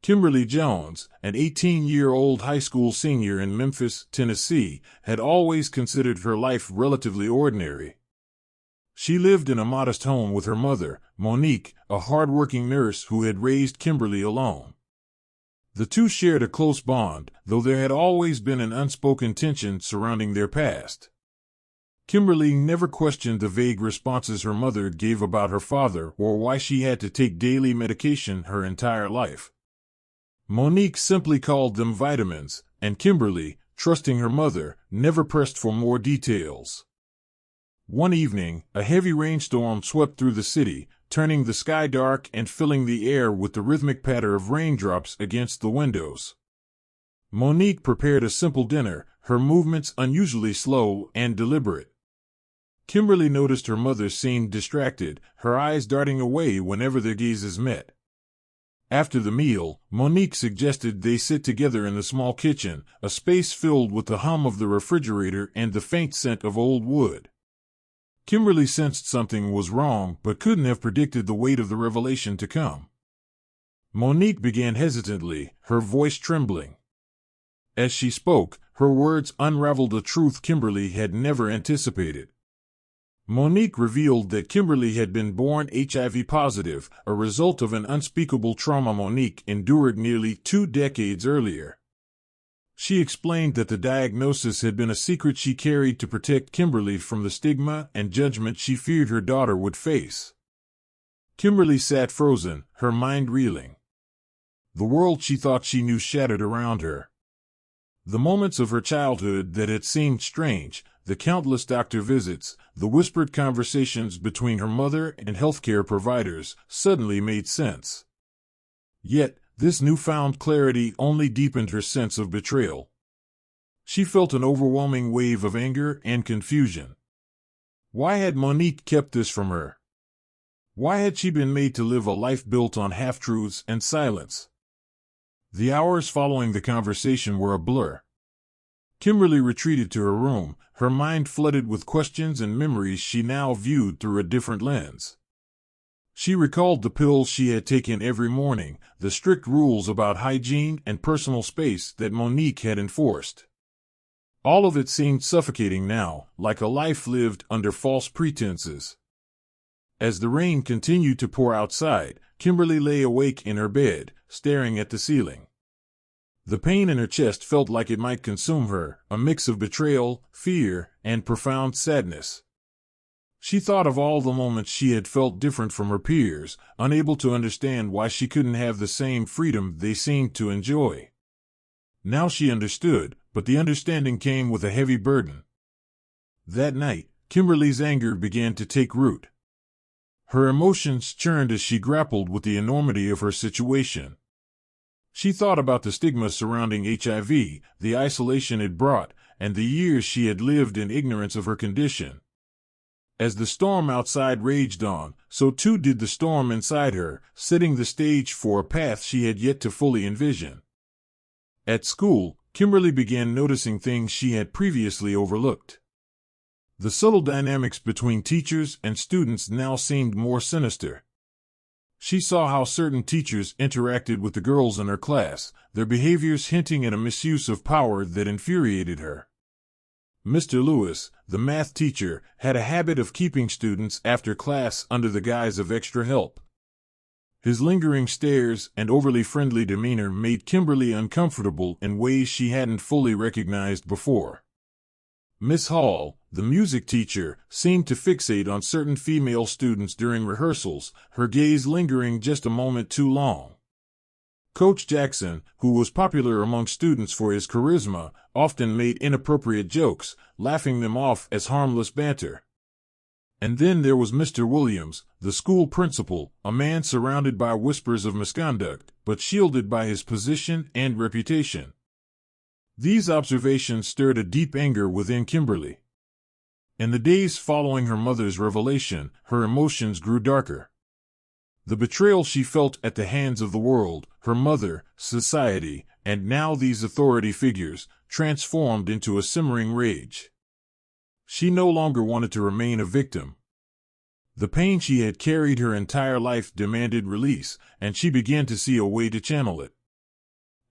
Kimberly Jones, an 18-year-old high school senior in Memphis, Tennessee, had always considered her life relatively ordinary. She lived in a modest home with her mother, Monique, a hard-working nurse who had raised Kimberly alone. The two shared a close bond, though there had always been an unspoken tension surrounding their past. Kimberly never questioned the vague responses her mother gave about her father or why she had to take daily medication her entire life. Monique simply called them vitamins, and Kimberly, trusting her mother, never pressed for more details. One evening, a heavy rainstorm swept through the city, turning the sky dark and filling the air with the rhythmic patter of raindrops against the windows. Monique prepared a simple dinner, her movements unusually slow and deliberate. Kimberly noticed her mother seemed distracted, her eyes darting away whenever their gazes met. After the meal, Monique suggested they sit together in the small kitchen, a space filled with the hum of the refrigerator and the faint scent of old wood. Kimberly sensed something was wrong but couldn't have predicted the weight of the revelation to come. Monique began hesitantly, her voice trembling. As she spoke, her words unraveled a truth Kimberly had never anticipated. Monique revealed that Kimberly had been born HIV positive, a result of an unspeakable trauma Monique endured nearly 2 decades earlier. She explained that the diagnosis had been a secret she carried to protect Kimberly from the stigma and judgment she feared her daughter would face. Kimberly sat frozen, her mind reeling. The world she thought she knew shattered around her. The moments of her childhood that had seemed strange, the countless doctor visits, the whispered conversations between her mother and healthcare providers, suddenly made sense. Yet, this newfound clarity only deepened her sense of betrayal. She felt an overwhelming wave of anger and confusion. Why had Monique kept this from her? Why had she been made to live a life built on half-truths and silence? The hours following the conversation were a blur. Kimberly retreated to her room, her mind flooded with questions and memories she now viewed through a different lens. She recalled the pills she had taken every morning, the strict rules about hygiene and personal space that Monique had enforced. All of it seemed suffocating now, like a life lived under false pretenses. As the rain continued to pour outside, Kimberly lay awake in her bed, staring at the ceiling. The pain in her chest felt like it might consume her, a mix of betrayal, fear, and profound sadness. She thought of all the moments she had felt different from her peers, unable to understand why she couldn't have the same freedom they seemed to enjoy. Now she understood, but the understanding came with a heavy burden. That night, Kimberly's anger began to take root. Her emotions churned as she grappled with the enormity of her situation. She thought about the stigma surrounding HIV, the isolation it brought, and the years she had lived in ignorance of her condition. As the storm outside raged on, so too did the storm inside her, setting the stage for a path she had yet to fully envision. At school, Kimberly began noticing things she had previously overlooked. The subtle dynamics between teachers and students now seemed more sinister. She saw how certain teachers interacted with the girls in her class, their behaviors hinting at a misuse of power that infuriated her. Mr. Lewis, the math teacher, had a habit of keeping students after class under the guise of extra help. His lingering stares and overly friendly demeanor made Kimberly uncomfortable in ways she hadn't fully recognized before. Miss Hall, the music teacher, seemed to fixate on certain female students during rehearsals, her gaze lingering just a moment too long. Coach Jackson, who was popular among students for his charisma, often made inappropriate jokes, laughing them off as harmless banter. And then there was Mr. Williams, the school principal, a man surrounded by whispers of misconduct, but shielded by his position and reputation. These observations stirred a deep anger within Kimberly. In the days following her mother's revelation, her emotions grew darker. The betrayal she felt at the hands of the world, her mother, society, and now these authority figures, transformed into a simmering rage. She no longer wanted to remain a victim. The pain she had carried her entire life demanded release, and she began to see a way to channel it.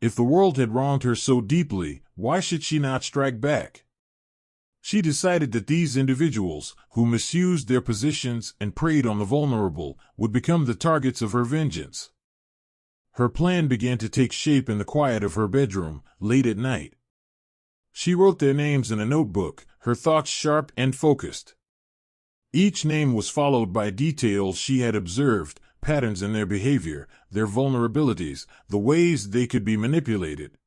If the world had wronged her so deeply, why should she not strike back? She decided that these individuals, who misused their positions and preyed on the vulnerable, would become the targets of her vengeance. Her plan began to take shape in the quiet of her bedroom, late at night. She wrote their names in a notebook, her thoughts sharp and focused. Each name was followed by details she had observed, patterns in their behavior, their vulnerabilities, the ways they could be manipulated.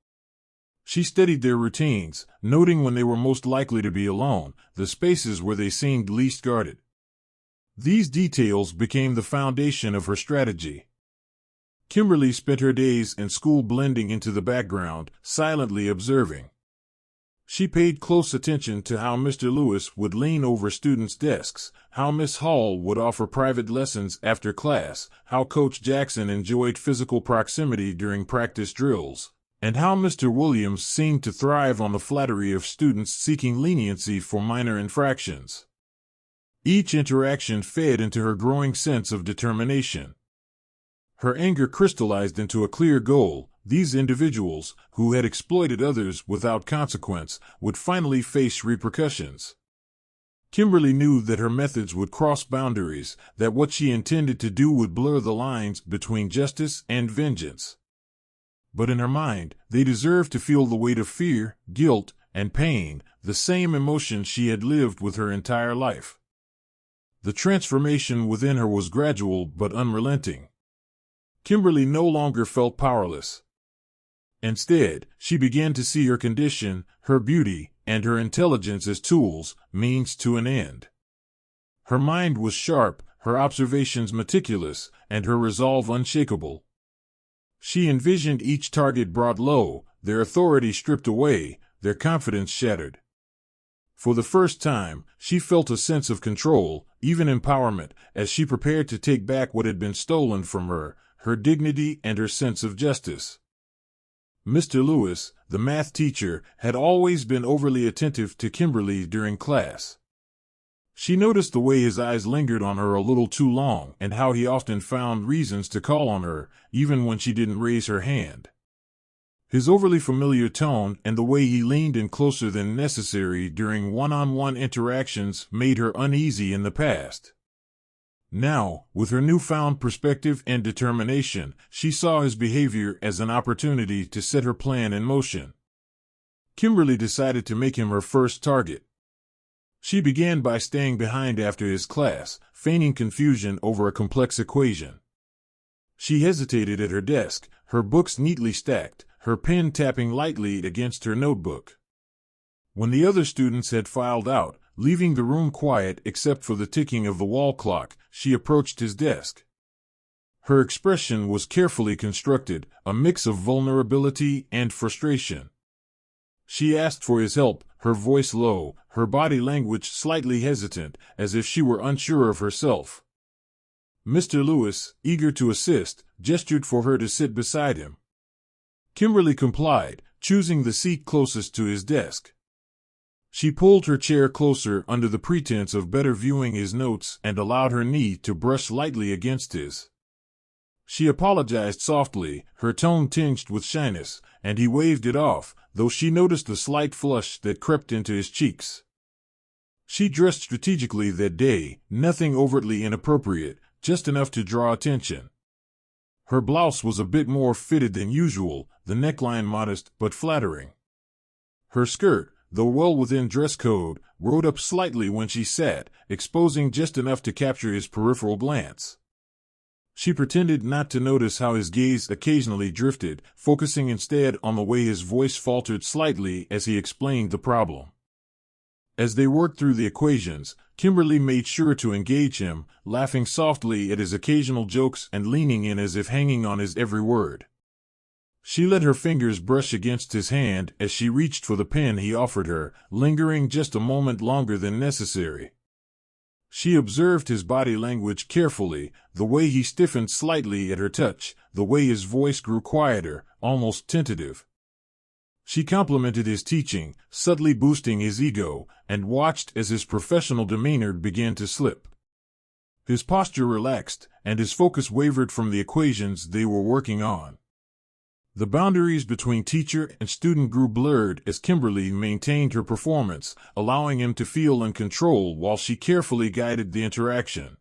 She studied their routines, noting when they were most likely to be alone, the spaces where they seemed least guarded. These details became the foundation of her strategy. Kimberly spent her days in school blending into the background, silently observing. She paid close attention to how Mr. Lewis would lean over students' desks, how Miss Hall would offer private lessons after class, how Coach Jackson enjoyed physical proximity during practice drills, and how Mr. Williams seemed to thrive on the flattery of students seeking leniency for minor infractions. Each interaction fed into her growing sense of determination. Her anger crystallized into a clear goal. These individuals, who had exploited others without consequence, would finally face repercussions. Kimberly knew that her methods would cross boundaries, that what she intended to do would blur the lines between justice and vengeance. But in her mind, they deserved to feel the weight of fear, guilt, and pain, the same emotions she had lived with her entire life. The transformation within her was gradual but unrelenting. Kimberly no longer felt powerless. Instead, she began to see her condition, her beauty, and her intelligence as tools, means to an end. Her mind was sharp, her observations meticulous, and her resolve unshakable. She envisioned each target brought low, their authority stripped away, their confidence shattered. For the first time, she felt a sense of control, even empowerment, as she prepared to take back what had been stolen from her, her dignity and her sense of justice. Mr. Lewis, the math teacher, had always been overly attentive to Kimberly during class. She noticed the way his eyes lingered on her a little too long and how he often found reasons to call on her, even when she didn't raise her hand. His overly familiar tone and the way he leaned in closer than necessary during one-on-one interactions made her uneasy in the past. Now, with her newfound perspective and determination, she saw his behavior as an opportunity to set her plan in motion. Kimberly decided to make him her first target. She began by staying behind after his class, feigning confusion over a complex equation. She hesitated at her desk, her books neatly stacked, her pen tapping lightly against her notebook. When the other students had filed out, leaving the room quiet except for the ticking of the wall clock, she approached his desk. Her expression was carefully constructed, a mix of vulnerability and frustration. She asked for his help, her voice low, her body language slightly hesitant, as if she were unsure of herself. Mr. Lewis, eager to assist, gestured for her to sit beside him. Kimberly complied, choosing the seat closest to his desk. She pulled her chair closer under the pretense of better viewing his notes and allowed her knee to brush lightly against his. She apologized softly, her tone tinged with shyness, and he waved it off, though she noticed the slight flush that crept into his cheeks. She dressed strategically that day, nothing overtly inappropriate, just enough to draw attention. Her blouse was a bit more fitted than usual, the neckline modest but flattering. Her skirt, though well within dress code, rode up slightly when she sat, exposing just enough to capture his peripheral glance. She pretended not to notice how his gaze occasionally drifted, focusing instead on the way his voice faltered slightly as he explained the problem. As they worked through the equations, Kimberly made sure to engage him, laughing softly at his occasional jokes and leaning in as if hanging on his every word. She let her fingers brush against his hand as she reached for the pen he offered her, lingering just a moment longer than necessary. She observed his body language carefully, the way he stiffened slightly at her touch, the way his voice grew quieter, almost tentative. She complimented his teaching, subtly boosting his ego, and watched as his professional demeanor began to slip. His posture relaxed, and his focus wavered from the equations they were working on. The boundaries between teacher and student grew blurred as Kimberly maintained her performance, allowing him to feel in control while she carefully guided the interaction.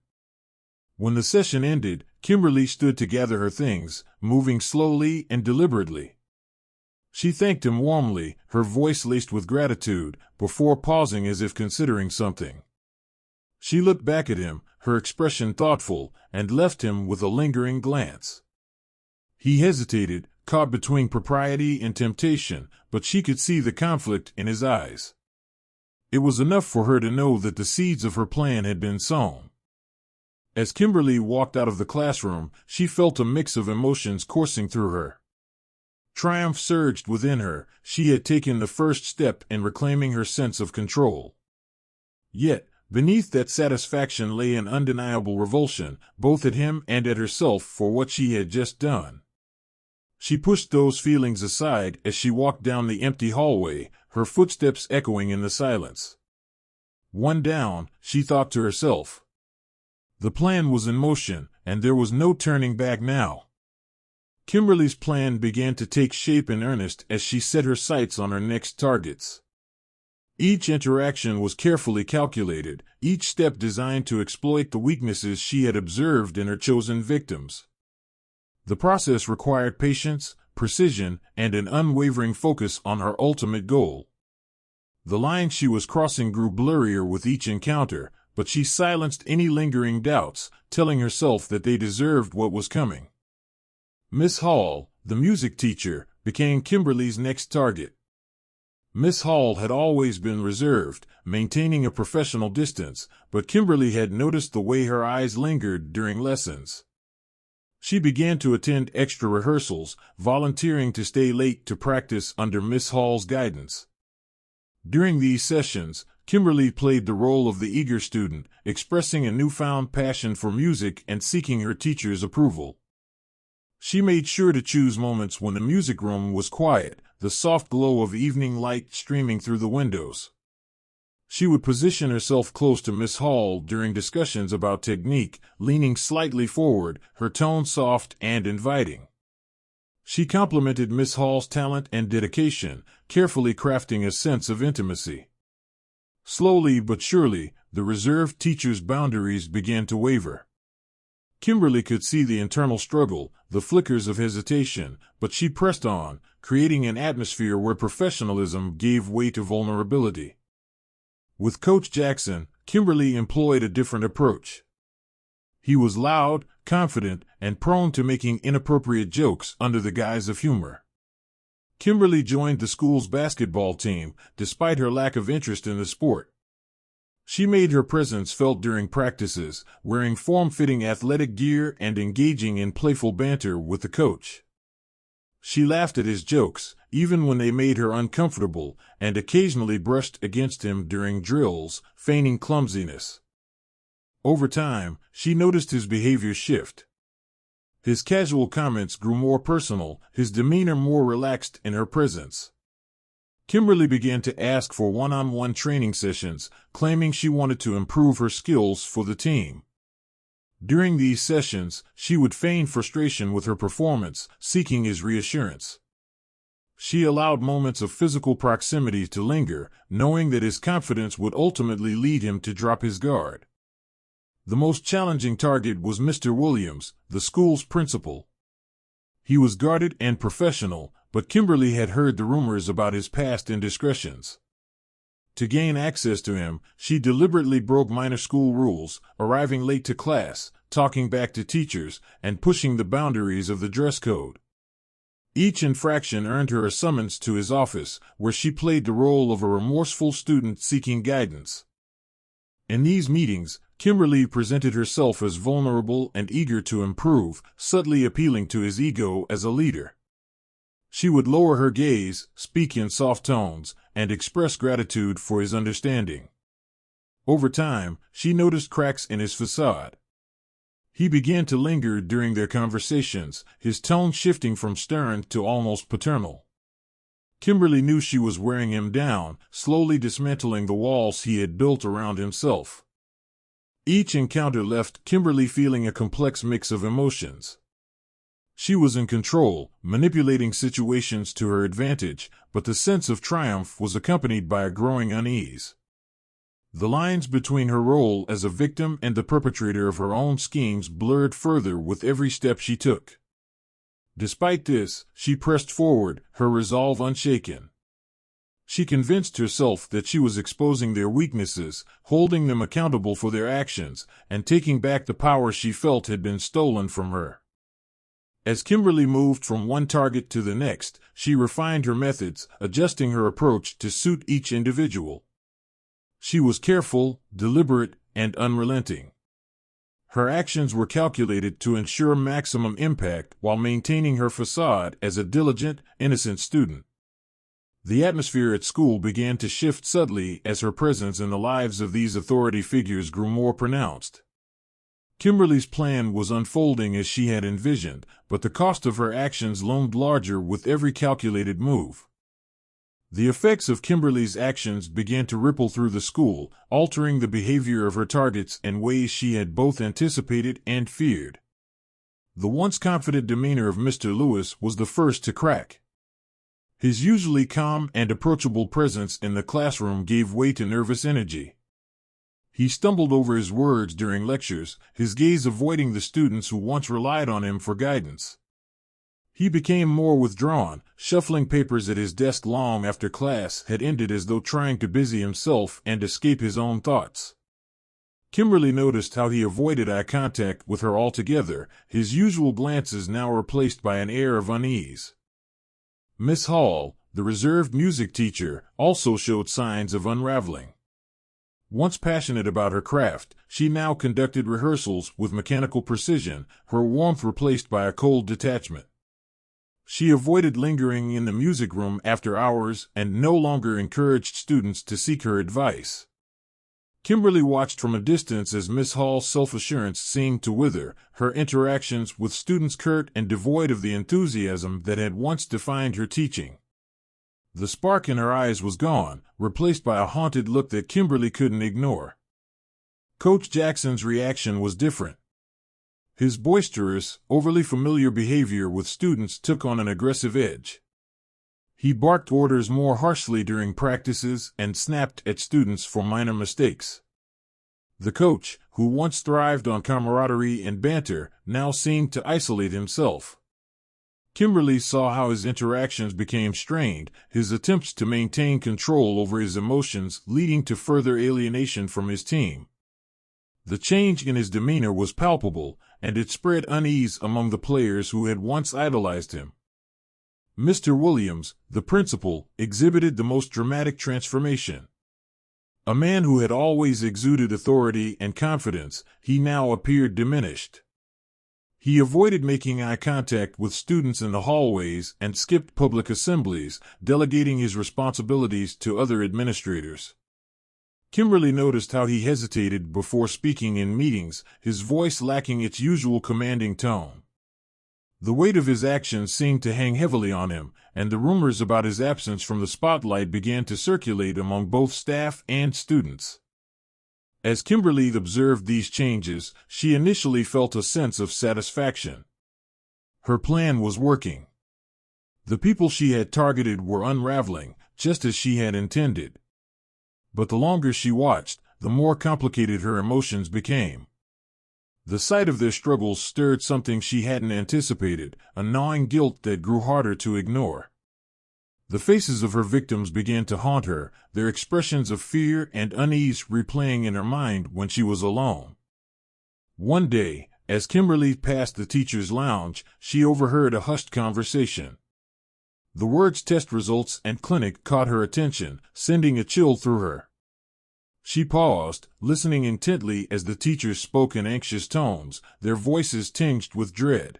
When the session ended, Kimberly stood to gather her things, moving slowly and deliberately. She thanked him warmly, her voice laced with gratitude, before pausing as if considering something. She looked back at him, her expression thoughtful, and left him with a lingering glance. He hesitated, caught between propriety and temptation, but she could see the conflict in his eyes. It was enough for her to know that the seeds of her plan had been sown. As Kimberly walked out of the classroom, she felt a mix of emotions coursing through her. Triumph surged within her. She had taken the first step in reclaiming her sense of control. Yet, beneath that satisfaction lay an undeniable revulsion, both at him and at herself for what she had just done. She pushed those feelings aside as she walked down the empty hallway, her footsteps echoing in the silence. One down, she thought to herself. The plan was in motion, and there was no turning back now. Kimberly's plan began to take shape in earnest as she set her sights on her next targets. Each interaction was carefully calculated, each step designed to exploit the weaknesses she had observed in her chosen victims. The process required patience, precision, and an unwavering focus on her ultimate goal. The line she was crossing grew blurrier with each encounter, but she silenced any lingering doubts, telling herself that they deserved what was coming. Miss Hall, the music teacher, became Kimberly's next target. Miss Hall had always been reserved, maintaining a professional distance, but Kimberly had noticed the way her eyes lingered during lessons. She began to attend extra rehearsals, volunteering to stay late to practice under Miss Hall's guidance. During these sessions, Kimberly played the role of the eager student, expressing a newfound passion for music and seeking her teacher's approval. She made sure to choose moments when the music room was quiet, the soft glow of evening light streaming through the windows. She would position herself close to Miss Hall during discussions about technique, leaning slightly forward, her tone soft and inviting. She complimented Miss Hall's talent and dedication, carefully crafting a sense of intimacy. Slowly but surely, the reserved teacher's boundaries began to waver. Kimberly could see the internal struggle, the flickers of hesitation, but she pressed on, creating an atmosphere where professionalism gave way to vulnerability. With Coach Jackson, Kimberly employed a different approach. He was loud, confident, and prone to making inappropriate jokes under the guise of humor. Kimberly joined the school's basketball team, despite her lack of interest in the sport. She made her presence felt during practices, wearing form-fitting athletic gear and engaging in playful banter with the coach. She laughed at his jokes, even when they made her uncomfortable, and occasionally brushed against him during drills, feigning clumsiness. Over time, she noticed his behavior shift. His casual comments grew more personal, his demeanor more relaxed in her presence. Kimberly began to ask for one-on-one training sessions, claiming she wanted to improve her skills for the team. During these sessions, she would feign frustration with her performance, seeking his reassurance. She allowed moments of physical proximity to linger, knowing that his confidence would ultimately lead him to drop his guard. The most challenging target was Mr. Williams, the school's principal. He was guarded and professional, but Kimberly had heard the rumors about his past indiscretions. To gain access to him, she deliberately broke minor school rules, arriving late to class, talking back to teachers, and pushing the boundaries of the dress code. Each infraction earned her a summons to his office, where she played the role of a remorseful student seeking guidance. In these meetings, Kimberly presented herself as vulnerable and eager to improve, subtly appealing to his ego as a leader. She would lower her gaze, speak in soft tones, and express gratitude for his understanding. Over time, she noticed cracks in his facade. He began to linger during their conversations, his tone shifting from stern to almost paternal. Kimberly knew she was wearing him down, slowly dismantling the walls he had built around himself. Each encounter left Kimberly feeling a complex mix of emotions. She was in control, manipulating situations to her advantage, but the sense of triumph was accompanied by a growing unease. The lines between her role as a victim and the perpetrator of her own schemes blurred further with every step she took. Despite this, she pressed forward, her resolve unshaken. She convinced herself that she was exposing their weaknesses, holding them accountable for their actions, and taking back the power she felt had been stolen from her. As Kimberly moved from one target to the next, she refined her methods, adjusting her approach to suit each individual. She was careful, deliberate, and unrelenting. Her actions were calculated to ensure maximum impact while maintaining her facade as a diligent, innocent student. The atmosphere at school began to shift subtly as her presence in the lives of these authority figures grew more pronounced. Kimberly's plan was unfolding as she had envisioned, but the cost of her actions loomed larger with every calculated move. The effects of Kimberly's actions began to ripple through the school, altering the behavior of her targets in ways she had both anticipated and feared. The once confident demeanor of Mr. Lewis was the first to crack. His usually calm and approachable presence in the classroom gave way to nervous energy. He stumbled over his words during lectures, his gaze avoiding the students who once relied on him for guidance. He became more withdrawn, shuffling papers at his desk long after class had ended as though trying to busy himself and escape his own thoughts. Kimberly noticed how he avoided eye contact with her altogether, his usual glances now replaced by an air of unease. Miss Hall, the reserved music teacher, also showed signs of unraveling. Once passionate about her craft, she now conducted rehearsals with mechanical precision, her warmth replaced by a cold detachment. She avoided lingering in the music room after hours and no longer encouraged students to seek her advice. Kimberly watched from a distance as Miss Hall's self-assurance seemed to wither, her interactions with students curt and devoid of the enthusiasm that had once defined her teaching. The spark in her eyes was gone, replaced by a haunted look that Kimberly couldn't ignore. Coach Jackson's reaction was different. His boisterous, overly familiar behavior with students took on an aggressive edge. He barked orders more harshly during practices and snapped at students for minor mistakes. The coach, who once thrived on camaraderie and banter, now seemed to isolate himself. Kimberly saw how his interactions became strained, his attempts to maintain control over his emotions leading to further alienation from his team. The change in his demeanor was palpable, and it spread unease among the players who had once idolized him. Mr. Williams, the principal, exhibited the most dramatic transformation. A man who had always exuded authority and confidence, he now appeared diminished. He avoided making eye contact with students in the hallways and skipped public assemblies, delegating his responsibilities to other administrators. Kimberly noticed how he hesitated before speaking in meetings, his voice lacking its usual commanding tone. The weight of his actions seemed to hang heavily on him, and the rumors about his absence from the spotlight began to circulate among both staff and students. As Kimberly observed these changes, she initially felt a sense of satisfaction. Her plan was working. The people she had targeted were unraveling, just as she had intended. But the longer she watched, the more complicated her emotions became. The sight of their struggles stirred something she hadn't anticipated, a gnawing guilt that grew harder to ignore. The faces of her victims began to haunt her, their expressions of fear and unease replaying in her mind when she was alone. One day, as Kimberly passed the teacher's lounge, she overheard a hushed conversation. The words "test results" and "clinic" caught her attention, sending a chill through her. She paused, listening intently as the teachers spoke in anxious tones, their voices tinged with dread.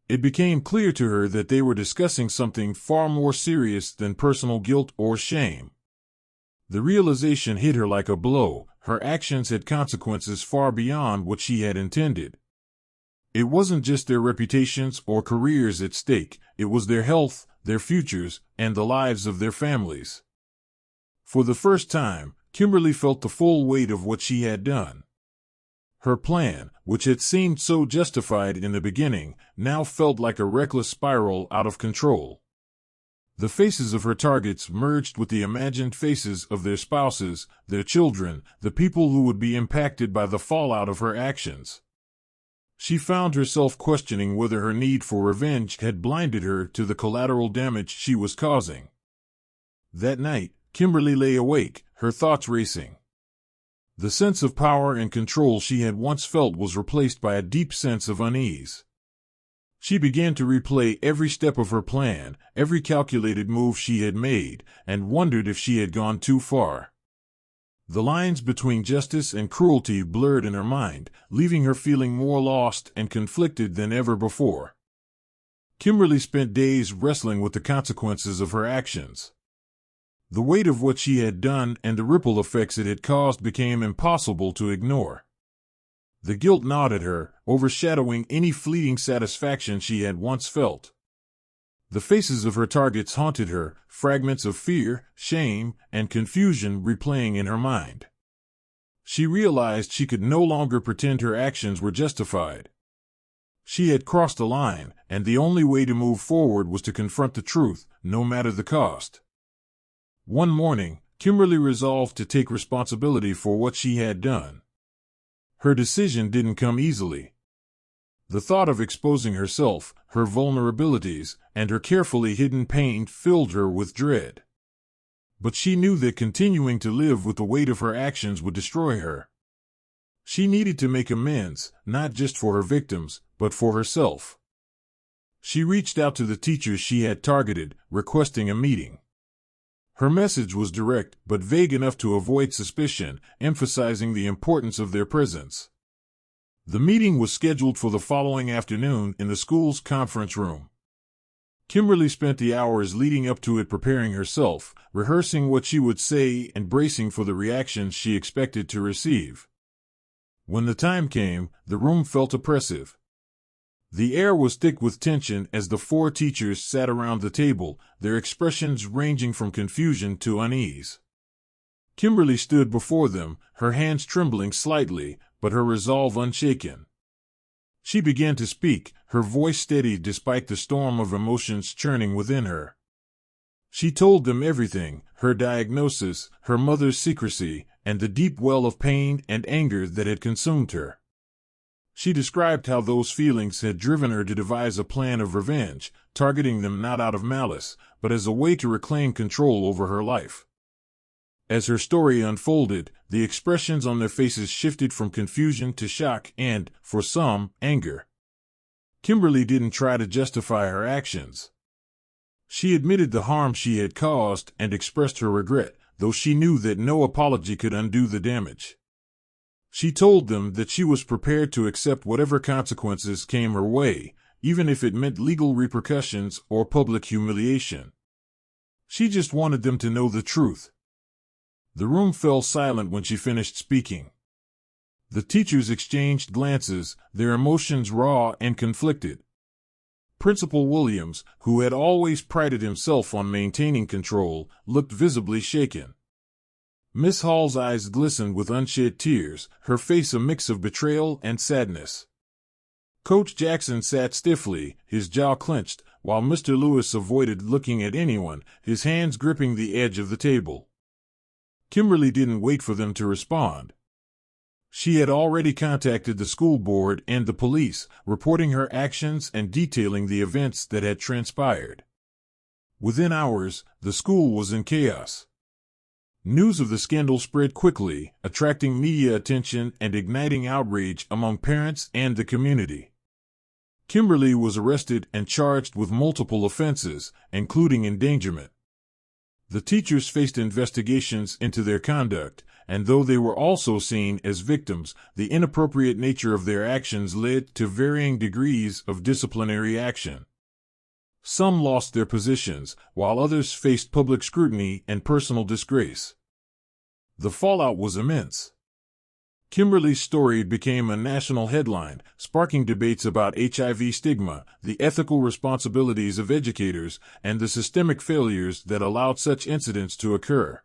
It became clear to her that they were discussing something far more serious than personal guilt or shame. The realization hit her like a blow. Her actions had consequences far beyond what she had intended. It wasn't just their reputations or careers at stake, it was their health, their futures, and the lives of their families. For the first time, Kimberly felt the full weight of what she had done. Her plan, which had seemed so justified in the beginning, now felt like a reckless spiral out of control. The faces of her targets merged with the imagined faces of their spouses, their children, the people who would be impacted by the fallout of her actions. She found herself questioning whether her need for revenge had blinded her to the collateral damage she was causing. That night, Kimberly lay awake, her thoughts racing. The sense of power and control she had once felt was replaced by a deep sense of unease. She began to replay every step of her plan, every calculated move she had made, and wondered if she had gone too far. The lines between justice and cruelty blurred in her mind, leaving her feeling more lost and conflicted than ever before. Kimberly spent days wrestling with the consequences of her actions. The weight of what she had done and the ripple effects it had caused became impossible to ignore. The guilt gnawed at her, overshadowing any fleeting satisfaction she had once felt. The faces of her targets haunted her, fragments of fear, shame, and confusion replaying in her mind. She realized she could no longer pretend her actions were justified. She had crossed a line, and the only way to move forward was to confront the truth, no matter the cost. One morning, Kimberly resolved to take responsibility for what she had done. Her decision didn't come easily. The thought of exposing herself, her vulnerabilities, and her carefully hidden pain filled her with dread. But she knew that continuing to live with the weight of her actions would destroy her. She needed to make amends, not just for her victims, but for herself. She reached out to the teachers she had targeted, requesting a meeting. Her message was direct, but vague enough to avoid suspicion, emphasizing the importance of their presence. The meeting was scheduled for the following afternoon in the school's conference room. Kimberly spent the hours leading up to it preparing herself, rehearsing what she would say and bracing for the reactions she expected to receive. When the time came, the room felt oppressive. The air was thick with tension as the four teachers sat around the table, their expressions ranging from confusion to unease. Kimberly stood before them, her hands trembling slightly, but her resolve unshaken. She began to speak, her voice steady despite the storm of emotions churning within her. She told them everything, her diagnosis, her mother's secrecy, and the deep well of pain and anger that had consumed her. She described how those feelings had driven her to devise a plan of revenge, targeting them not out of malice, but as a way to reclaim control over her life. As her story unfolded, the expressions on their faces shifted from confusion to shock and, for some, anger. Kimberly didn't try to justify her actions. She admitted the harm she had caused and expressed her regret, though she knew that no apology could undo the damage. She told them that she was prepared to accept whatever consequences came her way, even if it meant legal repercussions or public humiliation. She just wanted them to know the truth. The room fell silent when she finished speaking. The teachers exchanged glances, their emotions raw and conflicted. Principal Williams, who had always prided himself on maintaining control, looked visibly shaken. Miss Hall's eyes glistened with unshed tears, her face a mix of betrayal and sadness. Coach Jackson sat stiffly, his jaw clenched, while Mr. Lewis avoided looking at anyone, his hands gripping the edge of the table. Kimberly didn't wait for them to respond. She had already contacted the school board and the police, reporting her actions and detailing the events that had transpired. Within hours, the school was in chaos. News of the scandal spread quickly, attracting media attention and igniting outrage among parents and the community. Kimberly was arrested and charged with multiple offenses, including endangerment. The teachers faced investigations into their conduct, and though they were also seen as victims, the inappropriate nature of their actions led to varying degrees of disciplinary action. Some lost their positions, while others faced public scrutiny and personal disgrace. The fallout was immense. Kimberly's story became a national headline, sparking debates about HIV stigma, the ethical responsibilities of educators, and the systemic failures that allowed such incidents to occur.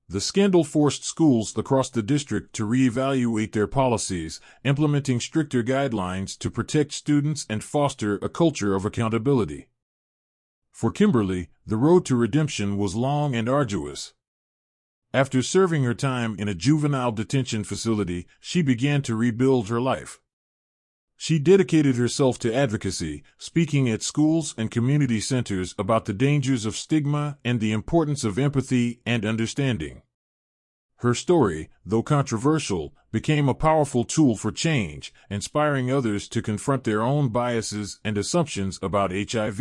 The scandal forced schools across the district to reevaluate their policies, implementing stricter guidelines to protect students and foster a culture of accountability. For Kimberly, the road to redemption was long and arduous. After serving her time in a juvenile detention facility, she began to rebuild her life. She dedicated herself to advocacy, speaking at schools and community centers about the dangers of stigma and the importance of empathy and understanding. Her story, though controversial, became a powerful tool for change, inspiring others to confront their own biases and assumptions about HIV.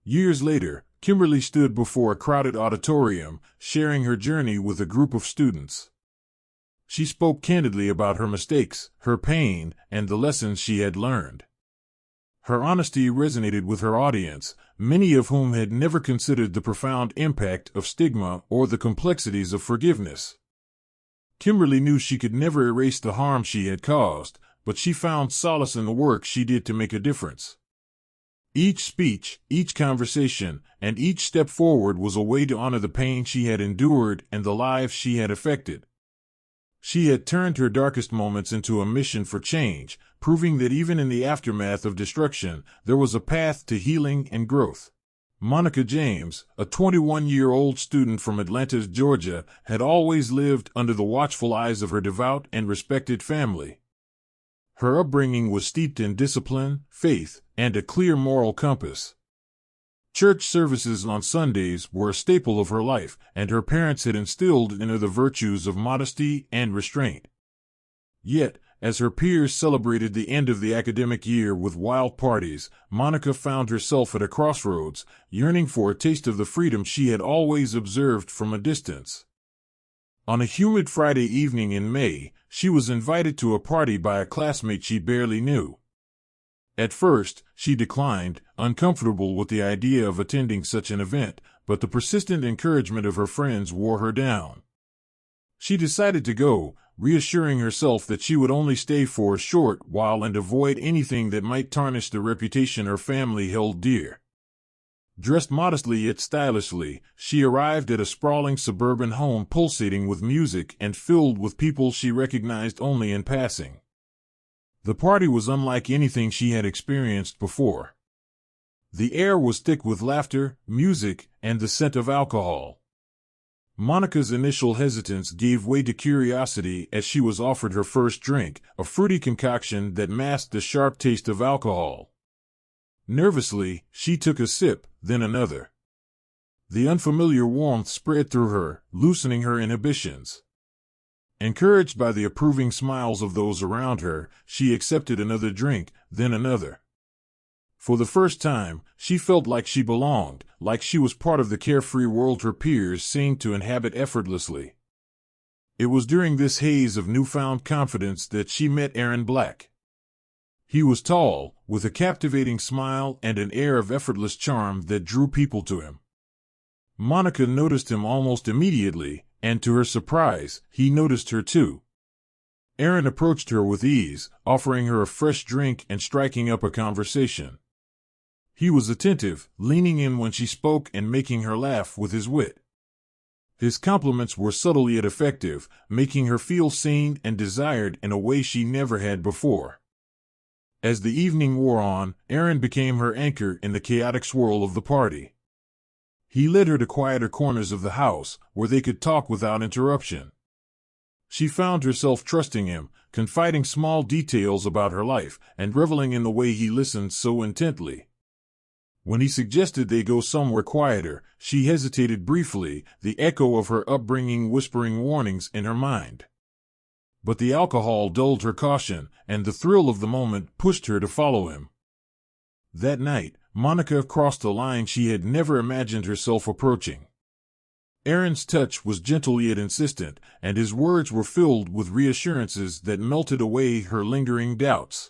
Years later, Kimberly stood before a crowded auditorium, sharing her journey with a group of students. She spoke candidly about her mistakes, her pain, and the lessons she had learned. Her honesty resonated with her audience, many of whom had never considered the profound impact of stigma or the complexities of forgiveness. Kimberly knew she could never erase the harm she had caused, but she found solace in the work she did to make a difference. Each speech, each conversation, and each step forward was a way to honor the pain she had endured and the lives she had affected. She had turned her darkest moments into a mission for change, proving that even in the aftermath of destruction, there was a path to healing and growth. Monica James, a 21-year-old student from Atlanta, Georgia, had always lived under the watchful eyes of her devout and respected family. Her upbringing was steeped in discipline, faith, and a clear moral compass. Church services on Sundays were a staple of her life, and her parents had instilled in her the virtues of modesty and restraint. Yet, as her peers celebrated the end of the academic year with wild parties, Monica found herself at a crossroads, yearning for a taste of the freedom she had always observed from a distance. On a humid Friday evening in May, she was invited to a party by a classmate she barely knew. At first, she declined, uncomfortable with the idea of attending such an event, but the persistent encouragement of her friends wore her down. She decided to go, reassuring herself that she would only stay for a short while and avoid anything that might tarnish the reputation her family held dear. Dressed modestly yet stylishly, she arrived at a sprawling suburban home pulsating with music and filled with people she recognized only in passing. The party was unlike anything she had experienced before. The air was thick with laughter, music, and the scent of alcohol. Monica's initial hesitance gave way to curiosity as she was offered her first drink, a fruity concoction that masked the sharp taste of alcohol. Nervously, she took a sip, then another. The unfamiliar warmth spread through her, loosening her inhibitions. Encouraged by the approving smiles of those around her, she accepted another drink, then another. For the first time, she felt like she belonged, like she was part of the carefree world her peers seemed to inhabit effortlessly. It was during this haze of newfound confidence that she met Aaron Black. He was tall, with a captivating smile and an air of effortless charm that drew people to him. Monica noticed him almost immediately, and to her surprise, he noticed her too. Aaron approached her with ease, offering her a fresh drink and striking up a conversation. He was attentive, leaning in when she spoke and making her laugh with his wit. His compliments were subtle yet effective, making her feel seen and desired in a way she never had before. As the evening wore on, Aaron became her anchor in the chaotic swirl of the party. He led her to quieter corners of the house, where they could talk without interruption. She found herself trusting him, confiding small details about her life, and reveling in the way he listened so intently. When he suggested they go somewhere quieter, she hesitated briefly, the echo of her upbringing whispering warnings in her mind. But the alcohol dulled her caution, and the thrill of the moment pushed her to follow him. That night, Monica crossed a line she had never imagined herself approaching. Aaron's touch was gentle yet insistent, and his words were filled with reassurances that melted away her lingering doubts.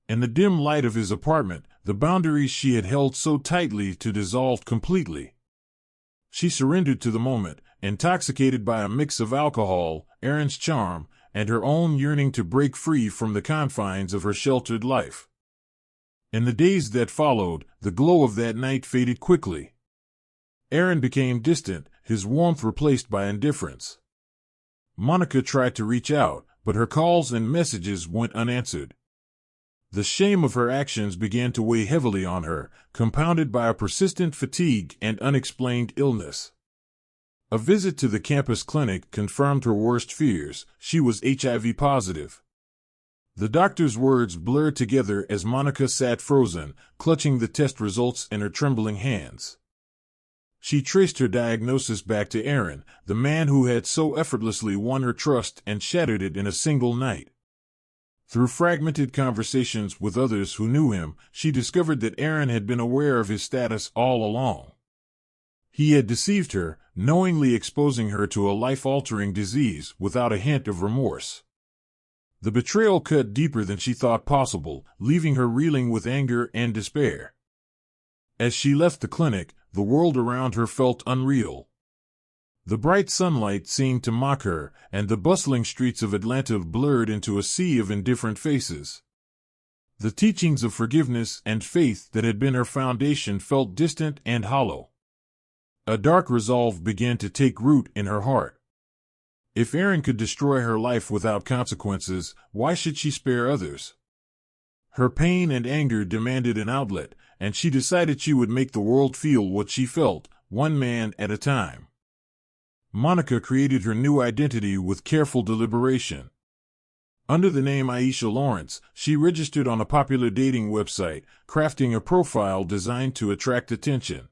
In the dim light of his apartment, the boundaries she had held so tightly dissolved completely. She surrendered to the moment, intoxicated by a mix of alcohol, Aaron's charm, and her own yearning to break free from the confines of her sheltered life. In the days that followed, the glow of that night faded quickly. Aaron became distant, his warmth replaced by indifference. Monica tried to reach out, but her calls and messages went unanswered. The shame of her actions began to weigh heavily on her, compounded by a persistent fatigue and unexplained illness. A visit to the campus clinic confirmed her worst fears. She was HIV positive. The doctor's words blurred together as Monica sat frozen, clutching the test results in her trembling hands. She traced her diagnosis back to Aaron, the man who had so effortlessly won her trust and shattered it in a single night. Through fragmented conversations with others who knew him, she discovered that Aaron had been aware of his status all along. He had deceived her, knowingly exposing her to a life-altering disease without a hint of remorse. The betrayal cut deeper than she thought possible, leaving her reeling with anger and despair. As she left the clinic, the world around her felt unreal. The bright sunlight seemed to mock her, and the bustling streets of Atlanta blurred into a sea of indifferent faces. The teachings of forgiveness and faith that had been her foundation felt distant and hollow. A dark resolve began to take root in her heart. If Aaron could destroy her life without consequences, why should she spare others? Her pain and anger demanded an outlet, and she decided she would make the world feel what she felt, one man at a time. Monica created her new identity with careful deliberation. Under the name Aisha Lawrence, she registered on a popular dating website, crafting a profile designed to attract attention.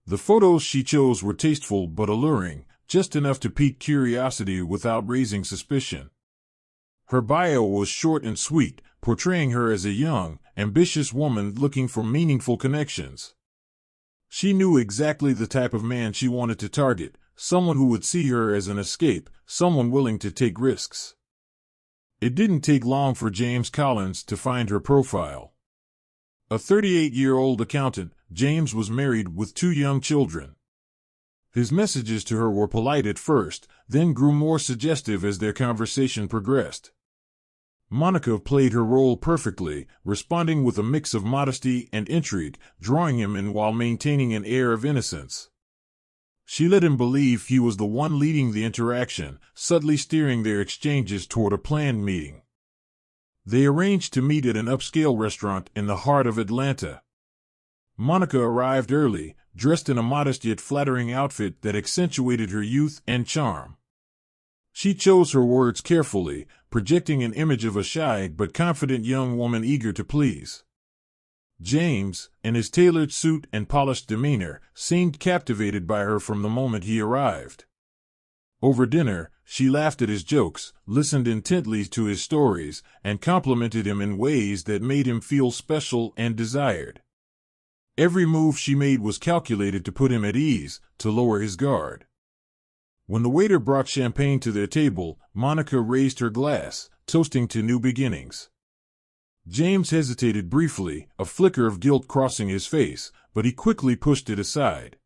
The photos she chose were tasteful but alluring, just enough to pique curiosity without raising suspicion. Her bio was short and sweet, portraying her as a young, ambitious woman looking for meaningful connections. She knew exactly the type of man she wanted to target, someone who would see her as an escape, someone willing to take risks. It didn't take long for James Collins to find her profile. A 38-year-old accountant, James was married with 2 young children. His messages to her were polite at first, then grew more suggestive as their conversation progressed. Monica played her role perfectly, responding with a mix of modesty and intrigue, drawing him in while maintaining an air of innocence. She let him believe he was the one leading the interaction, subtly steering their exchanges toward a planned meeting. They arranged to meet at an upscale restaurant in the heart of Atlanta. Monica arrived early, dressed in a modest yet flattering outfit that accentuated her youth and charm. She chose her words carefully, projecting an image of a shy but confident young woman eager to please. James, in his tailored suit and polished demeanor, seemed captivated by her from the moment he arrived. Over dinner, she laughed at his jokes, listened intently to his stories, and complimented him in ways that made him feel special and desired. Every move she made was calculated to put him at ease, to lower his guard. When the waiter brought champagne to their table, Monica raised her glass, toasting to new beginnings. James hesitated briefly, a flicker of guilt crossing his face, but he quickly pushed it aside.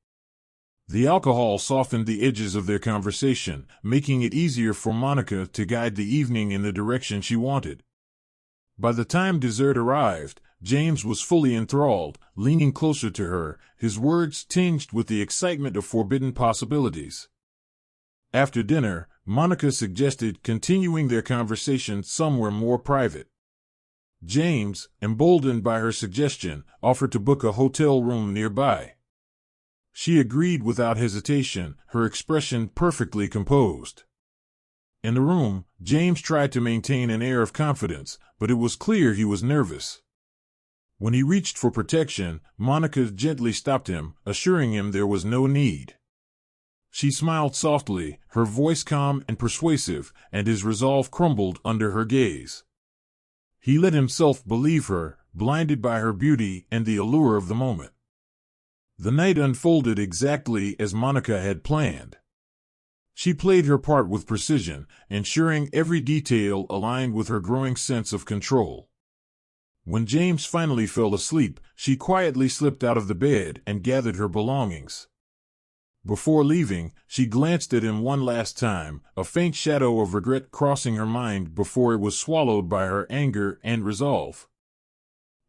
The alcohol softened the edges of their conversation, making it easier for Monica to guide the evening in the direction she wanted. By the time dessert arrived, James was fully enthralled, leaning closer to her, his words tinged with the excitement of forbidden possibilities. After dinner, Monica suggested continuing their conversation somewhere more private. James, emboldened by her suggestion, offered to book a hotel room nearby. She agreed without hesitation, her expression perfectly composed. In the room, James tried to maintain an air of confidence, but it was clear he was nervous. When he reached for protection, Monica gently stopped him, assuring him there was no need. She smiled softly, her voice calm and persuasive, and his resolve crumbled under her gaze. He let himself believe her, blinded by her beauty and the allure of the moment. The night unfolded exactly as Monica had planned. She played her part with precision, ensuring every detail aligned with her growing sense of control. When James finally fell asleep, she quietly slipped out of the bed and gathered her belongings. Before leaving, she glanced at him one last time, a faint shadow of regret crossing her mind before it was swallowed by her anger and resolve.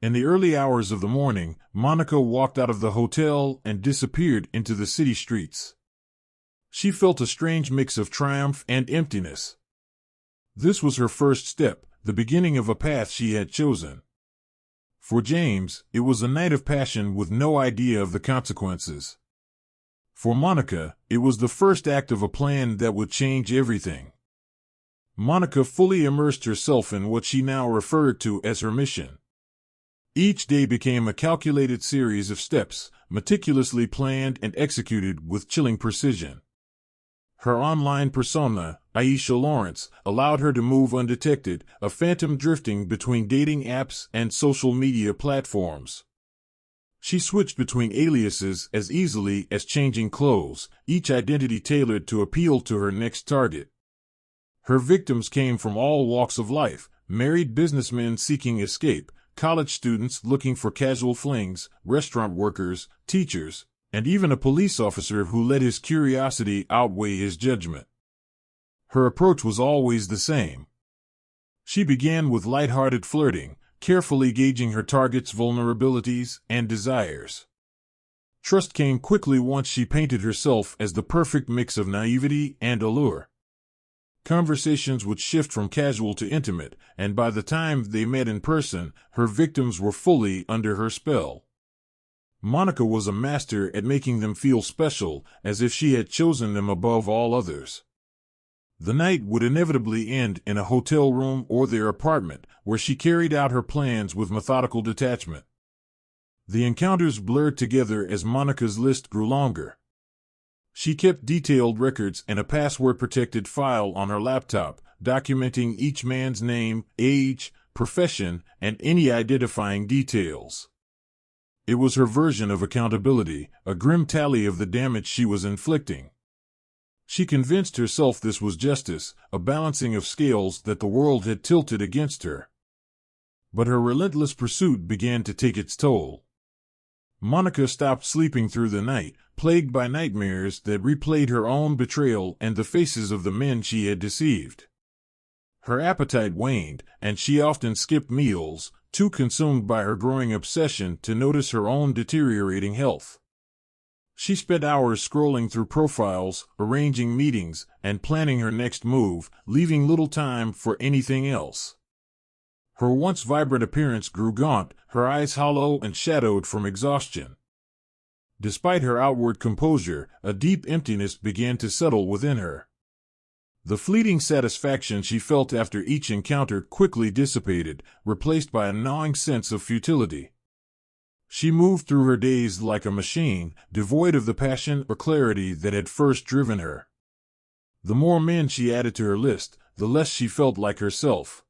In the early hours of the morning, Monica walked out of the hotel and disappeared into the city streets. She felt a strange mix of triumph and emptiness. This was her first step, the beginning of a path she had chosen. For James, it was a night of passion with no idea of the consequences. For Monica, it was the first act of a plan that would change everything. Monica fully immersed herself in what she now referred to as her mission. Each day became a calculated series of steps, meticulously planned and executed with chilling precision. Her online persona, Aisha Lawrence, allowed her to move undetected, a phantom drifting between dating apps and social media platforms. She switched between aliases as easily as changing clothes, each identity tailored to appeal to her next target. Her victims came from all walks of life: married businessmen seeking escape, college students looking for casual flings, restaurant workers, teachers, and even a police officer who let his curiosity outweigh his judgment. Her approach was always the same. She began with light-hearted flirting, carefully gauging her target's vulnerabilities and desires. Trust came quickly once she painted herself as the perfect mix of naivety and allure. Conversations would shift from casual to intimate, and by the time they met in person, her victims were fully under her spell. Monica was a master at making them feel special, as if she had chosen them above all others. The night would inevitably end in a hotel room or their apartment, where she carried out her plans with methodical detachment. The encounters blurred together as Monica's list grew longer. She kept detailed records and a password-protected file on her laptop, documenting each man's name, age, profession, and any identifying details. It was her version of accountability, a grim tally of the damage she was inflicting. She convinced herself this was justice, a balancing of scales that the world had tilted against her. But her relentless pursuit began to take its toll. Monica stopped sleeping through the night, plagued by nightmares that replayed her own betrayal and the faces of the men she had deceived. Her appetite waned, and she often skipped meals, too consumed by her growing obsession to notice her own deteriorating health. She spent hours scrolling through profiles, arranging meetings, and planning her next move, leaving little time for anything else. Her once vibrant appearance grew gaunt, her eyes hollow and shadowed from exhaustion. Despite her outward composure, a deep emptiness began to settle within her. The fleeting satisfaction she felt after each encounter quickly dissipated, replaced by a gnawing sense of futility. She moved through her days like a machine, devoid of the passion or clarity that had first driven her. The more men she added to her list, the less she felt like herself.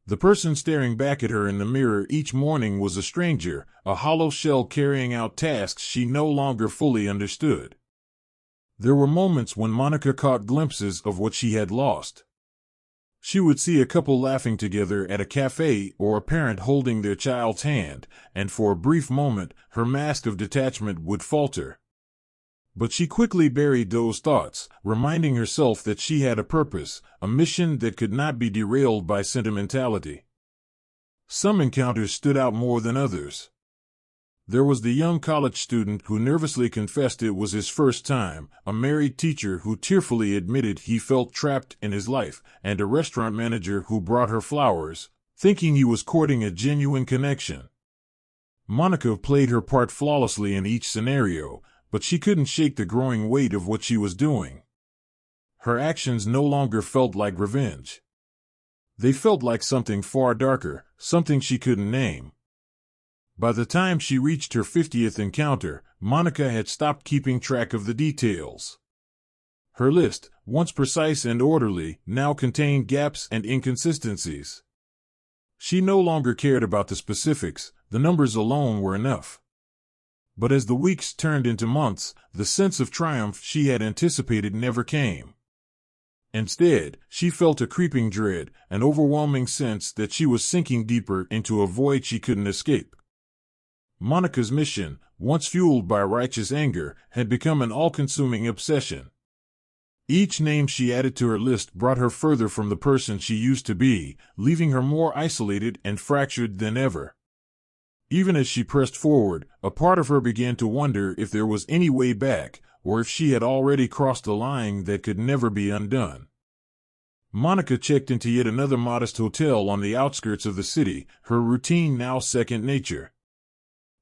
The person staring back at her in the mirror each morning was a stranger, a hollow shell carrying out tasks she no longer fully understood. There were moments when Monica caught glimpses of what she had lost. She would see a couple laughing together at a cafe or a parent holding their child's hand, and for a brief moment her mask of detachment would falter. But she quickly buried those thoughts, reminding herself that she had a purpose, a mission that could not be derailed by sentimentality. Some encounters stood out more than others. There was the young college student who nervously confessed it was his first time, a married teacher who tearfully admitted he felt trapped in his life, and a restaurant manager who brought her flowers, thinking he was courting a genuine connection. Monica played her part flawlessly in each scenario, but she couldn't shake the growing weight of what she was doing. Her actions no longer felt like revenge. They felt like something far darker, something she couldn't name. By the time she reached her 50th encounter, Monica had stopped keeping track of the details. Her list, once precise and orderly, now contained gaps and inconsistencies. She no longer cared about the specifics, the numbers alone were enough. But as the weeks turned into months, the sense of triumph she had anticipated never came. Instead, she felt a creeping dread, an overwhelming sense that she was sinking deeper into a void she couldn't escape. Monica's mission, once fueled by righteous anger, had become an all-consuming obsession. Each name she added to her list brought her further from the person she used to be, leaving her more isolated and fractured than ever. Even as she pressed forward, a part of her began to wonder if there was any way back, or if she had already crossed a line that could never be undone. Monica checked into yet another modest hotel on the outskirts of the city, her routine now second nature.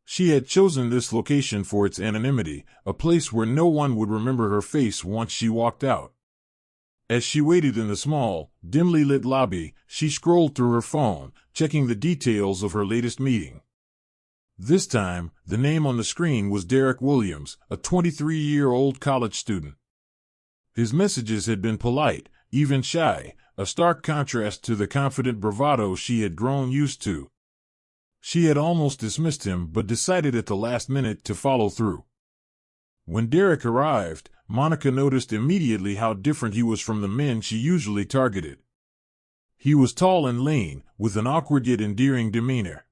She had chosen this location for its anonymity, a place where no one would remember her face once she walked out. As she waited in the small, dimly lit lobby, she scrolled through her phone, checking the details of her latest meeting. This time, the name on the screen was Derek Williams, a 23-year-old college student. His messages had been polite, even shy, a stark contrast to the confident bravado she had grown used to. She had almost dismissed him but decided at the last minute to follow through. When Derek arrived, Monica noticed immediately how different he was from the men she usually targeted. He was tall and lean, with an awkward yet endearing demeanor.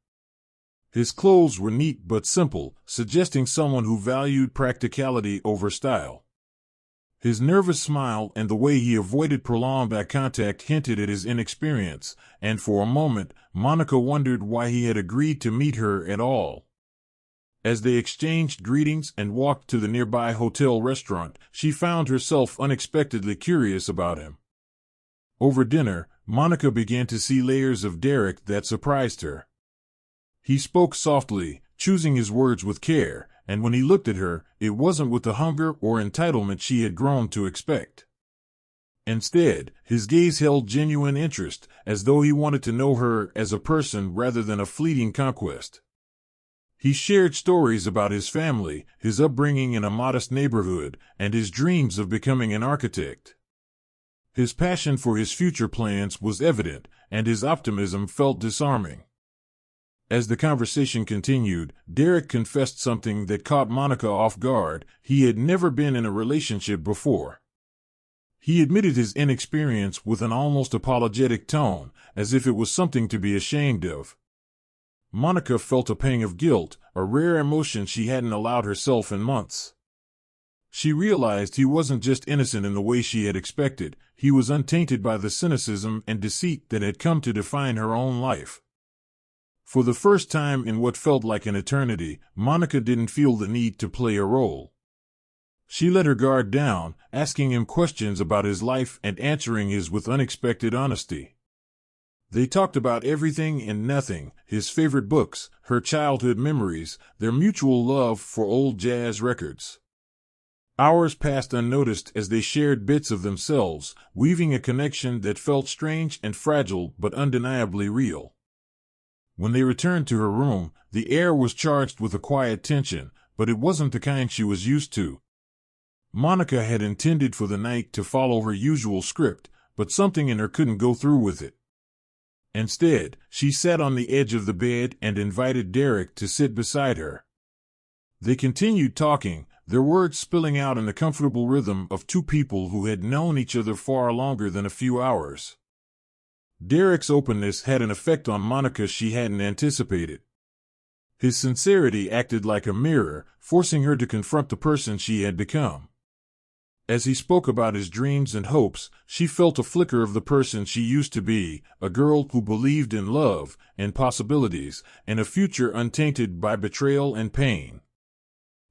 His clothes were neat but simple, suggesting someone who valued practicality over style. His nervous smile and the way he avoided prolonged eye contact hinted at his inexperience, and for a moment, Monica wondered why he had agreed to meet her at all. As they exchanged greetings and walked to the nearby hotel restaurant, she found herself unexpectedly curious about him. Over dinner, Monica began to see layers of Derek that surprised her. He spoke softly, choosing his words with care, and when he looked at her, it wasn't with the hunger or entitlement she had grown to expect. Instead, his gaze held genuine interest, as though he wanted to know her as a person rather than a fleeting conquest. He shared stories about his family, his upbringing in a modest neighborhood, and his dreams of becoming an architect. His passion for his future plans was evident, and his optimism felt disarming. As the conversation continued, Derek confessed something that caught Monica off guard. He had never been in a relationship before. He admitted his inexperience with an almost apologetic tone, as if it was something to be ashamed of. Monica felt a pang of guilt, a rare emotion she hadn't allowed herself in months. She realized he wasn't just innocent in the way she had expected, he was untainted by the cynicism and deceit that had come to define her own life. For the first time in what felt like an eternity, Monica didn't feel the need to play a role. She let her guard down, asking him questions about his life and answering his with unexpected honesty. They talked about everything and nothing, his favorite books, her childhood memories, their mutual love for old jazz records. Hours passed unnoticed as they shared bits of themselves, weaving a connection that felt strange and fragile but undeniably real. When they returned to her room, the air was charged with a quiet tension, but it wasn't the kind she was used to. Monica had intended for the night to follow her usual script, but something in her couldn't go through with it. Instead, she sat on the edge of the bed and invited Derek to sit beside her. They continued talking, their words spilling out in the comfortable rhythm of two people who had known each other far longer than a few hours. Derek's openness had an effect on Monica she hadn't anticipated. His sincerity acted like a mirror, forcing her to confront the person she had become. As he spoke about his dreams and hopes, she felt a flicker of the person she used to be, a girl who believed in love, and possibilities, and a future untainted by betrayal and pain.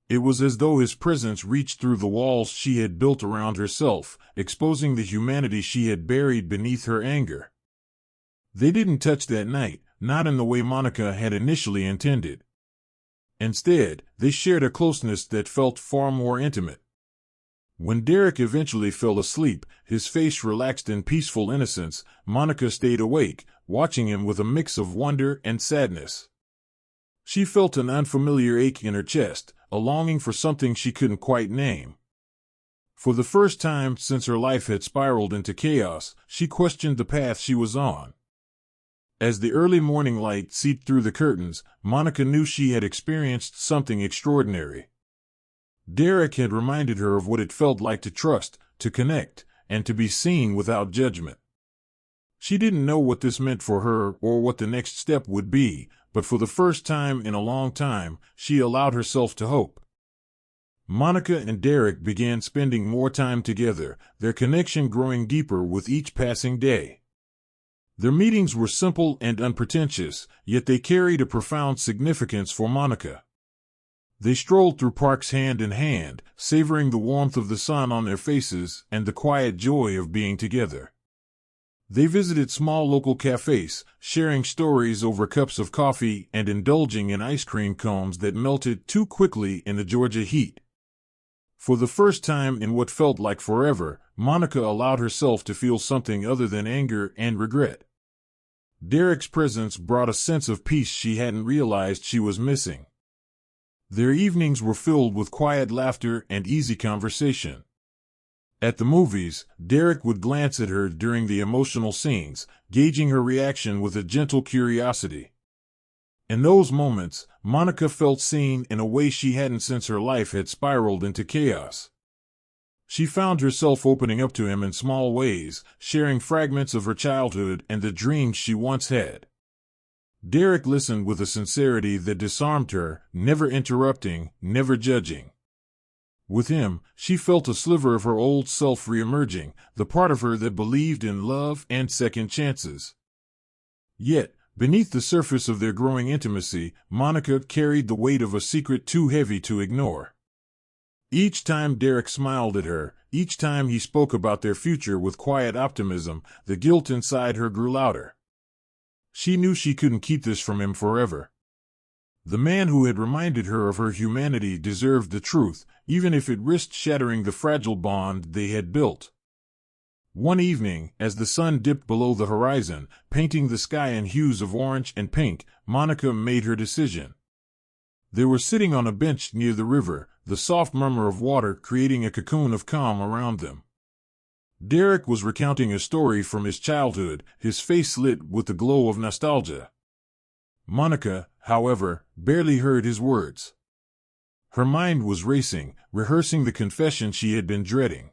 It was as though his presence reached through the walls she had built around herself, exposing the humanity she had buried beneath her anger. They didn't touch that night, not in the way Monica had initially intended. Instead, they shared a closeness that felt far more intimate. When Derek eventually fell asleep, his face relaxed in peaceful innocence, Monica stayed awake, watching him with a mix of wonder and sadness. She felt an unfamiliar ache in her chest, a longing for something she couldn't quite name. For the first time since her life had spiraled into chaos, she questioned the path she was on. As the early morning light seeped through the curtains, Monica knew she had experienced something extraordinary. Derek had reminded her of what it felt like to trust, to connect, and to be seen without judgment. She didn't know what this meant for her or what the next step would be, but for the first time in a long time, she allowed herself to hope. Monica and Derek began spending more time together, their connection growing deeper with each passing day. Their meetings were simple and unpretentious, yet they carried a profound significance for Monica. They strolled through parks hand in hand, savoring the warmth of the sun on their faces and the quiet joy of being together. They visited small local cafes, sharing stories over cups of coffee and indulging in ice cream cones that melted too quickly in the Georgia heat. For the first time in what felt like forever, Monica allowed herself to feel something other than anger and regret. Derek's presence brought a sense of peace she hadn't realized she was missing. Their evenings were filled with quiet laughter and easy conversation. At the movies, Derek would glance at her during the emotional scenes, gauging her reaction with a gentle curiosity. In those moments, Monica felt seen in a way she hadn't since her life had spiraled into chaos. She found herself opening up to him in small ways, sharing fragments of her childhood and the dreams she once had. Derek listened with a sincerity that disarmed her, never interrupting, never judging. With him, she felt a sliver of her old self reemerging, the part of her that believed in love and second chances. Yet, beneath the surface of their growing intimacy, Monica carried the weight of a secret too heavy to ignore. Each time Derek smiled at her, each time he spoke about their future with quiet optimism, the guilt inside her grew louder. She knew she couldn't keep this from him forever. The man who had reminded her of her humanity deserved the truth, even if it risked shattering the fragile bond they had built. One evening, as the sun dipped below the horizon, painting the sky in hues of orange and pink, Monica made her decision. They were sitting on a bench near the river, the soft murmur of water creating a cocoon of calm around them. Derek was recounting a story from his childhood, his face lit with the glow of nostalgia. Monica, however, barely heard his words. Her mind was racing, rehearsing the confession she had been dreading.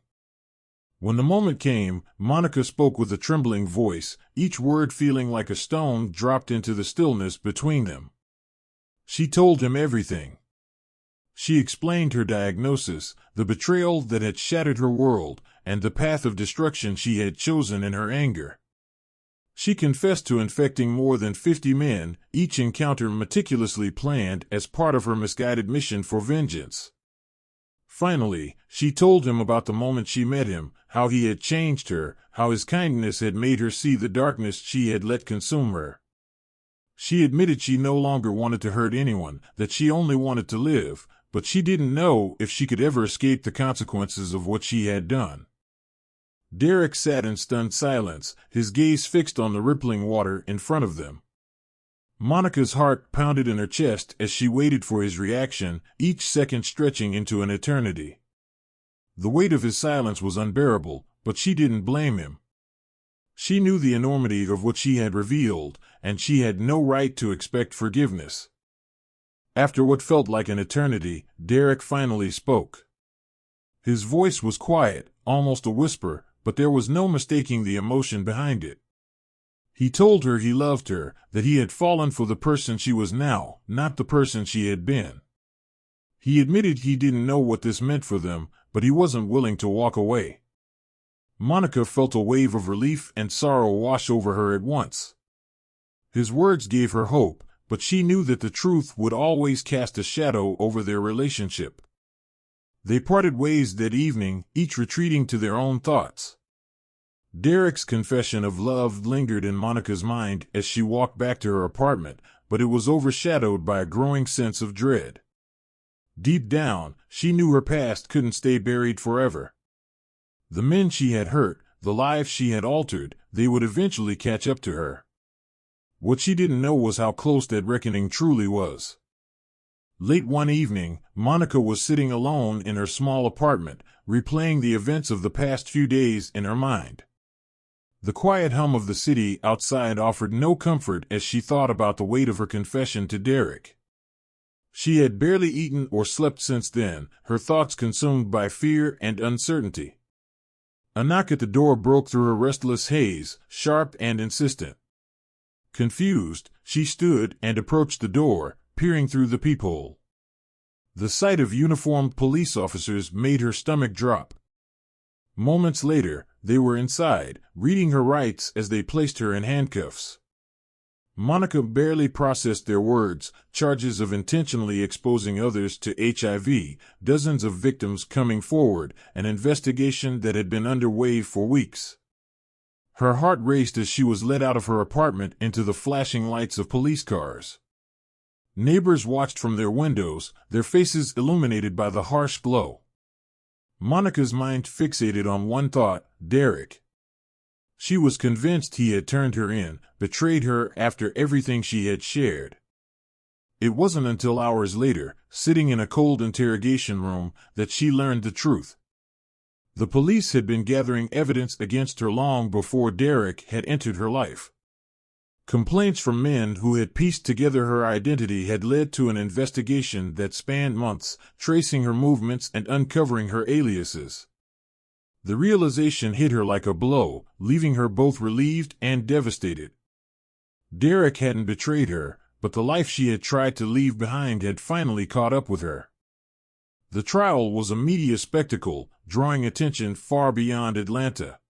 When the moment came, Monica spoke with a trembling voice, each word feeling like a stone dropped into the stillness between them. She told him everything. She explained her diagnosis, the betrayal that had shattered her world, and the path of destruction she had chosen in her anger. She confessed to infecting more than 50 men, each encounter meticulously planned as part of her misguided mission for vengeance. Finally, she told him about the moment she met him, how he had changed her, how his kindness had made her see the darkness she had let consume her. She admitted she no longer wanted to hurt anyone, that she only wanted to live, but she didn't know if she could ever escape the consequences of what she had done. Derek sat in stunned silence, his gaze fixed on the rippling water in front of them. Monica's heart pounded in her chest as she waited for his reaction, each second stretching into an eternity. The weight of his silence was unbearable, but she didn't blame him. She knew the enormity of what she had revealed, and she had no right to expect forgiveness. After what felt like an eternity, Derek finally spoke. His voice was quiet, almost a whisper, but there was no mistaking the emotion behind it. He told her he loved her, that he had fallen for the person she was now, not the person she had been. He admitted he didn't know what this meant for them, but he wasn't willing to walk away. Monica felt a wave of relief and sorrow wash over her at once. His words gave her hope, but she knew that the truth would always cast a shadow over their relationship. They parted ways that evening, each retreating to their own thoughts. Derek's confession of love lingered in Monica's mind as she walked back to her apartment, but it was overshadowed by a growing sense of dread. Deep down, she knew her past couldn't stay buried forever. The men she had hurt, the lives she had altered, they would eventually catch up to her. What she didn't know was how close that reckoning truly was. Late one evening, Monica was sitting alone in her small apartment, replaying the events of the past few days in her mind. The quiet hum of the city outside offered no comfort as she thought about the weight of her confession to Derek. She had barely eaten or slept since then, her thoughts consumed by fear and uncertainty. A knock at the door broke through her restless haze, sharp and insistent. Confused, she stood and approached the door, peering through the peephole. The sight of uniformed police officers made her stomach drop. Moments later, they were inside, reading her rights as they placed her in handcuffs. Monica barely processed their words, charges of intentionally exposing others to HIV, dozens of victims coming forward, an investigation that had been underway for weeks. Her heart raced as she was led out of her apartment into the flashing lights of police cars. Neighbors watched from their windows, their faces illuminated by the harsh glow. Monica's mind fixated on one thought: Derek. She was convinced he had turned her in, betrayed her after everything she had shared. It wasn't until hours later, sitting in a cold interrogation room, that she learned the truth. The police had been gathering evidence against her long before Derek had entered her life. Complaints from men who had pieced together her identity had led to an investigation that spanned months, tracing her movements and uncovering her aliases. The realization hit her like a blow, leaving her both relieved and devastated. Derek hadn't betrayed her, but the life she had tried to leave behind had finally caught up with her. The trial was a media spectacle, drawing attention far beyond Atlanta.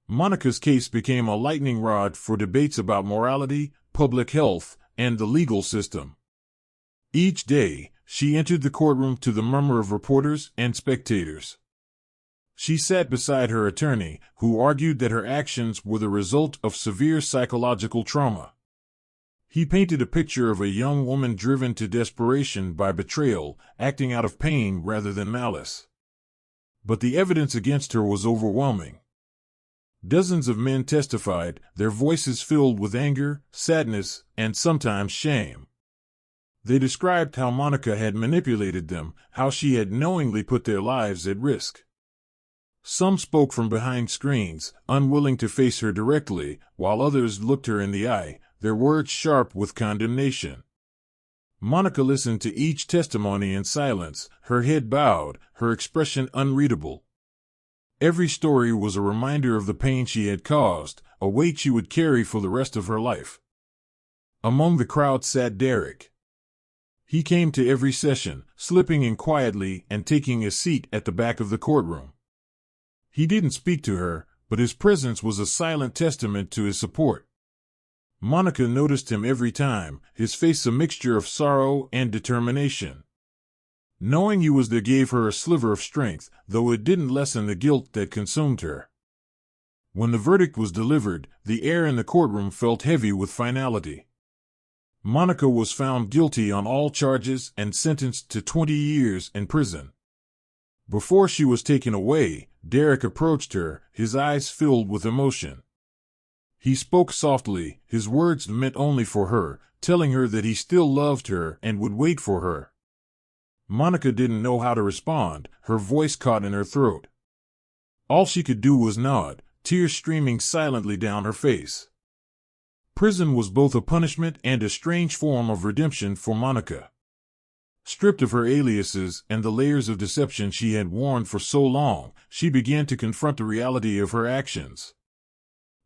Monica's case became a lightning rod for debates about morality, public health, and the legal system. Each day, she entered the courtroom to the murmur of reporters and spectators. She sat beside her attorney, who argued that her actions were the result of severe psychological trauma. He painted a picture of a young woman driven to desperation by betrayal, acting out of pain rather than malice. But the evidence against her was overwhelming. Dozens of men testified, their voices filled with anger, sadness, and sometimes shame. They described how Monica had manipulated them, how she had knowingly put their lives at risk. Some spoke from behind screens, unwilling to face her directly, while others looked her in the eye, their words sharp with condemnation. Monica listened to each testimony in silence, her head bowed, her expression unreadable. Every story was a reminder of the pain she had caused, a weight she would carry for the rest of her life. Among the crowd sat Derek. He came to every session, slipping in quietly and taking a seat at the back of the courtroom. He didn't speak to her, but his presence was a silent testament to his support. Monica noticed him every time, his face a mixture of sorrow and determination. Knowing he was there gave her a sliver of strength, though it didn't lessen the guilt that consumed her. When the verdict was delivered, the air in the courtroom felt heavy with finality. Monica was found guilty on all charges and sentenced to 20 years in prison. Before she was taken away, Derek approached her, his eyes filled with emotion. He spoke softly, his words meant only for her, telling her that he still loved her and would wait for her. Monica didn't know how to respond, her voice caught in her throat. All she could do was nod, tears streaming silently down her face. Prison was both a punishment and a strange form of redemption for Monica. Stripped of her aliases and the layers of deception she had worn for so long, she began to confront the reality of her actions.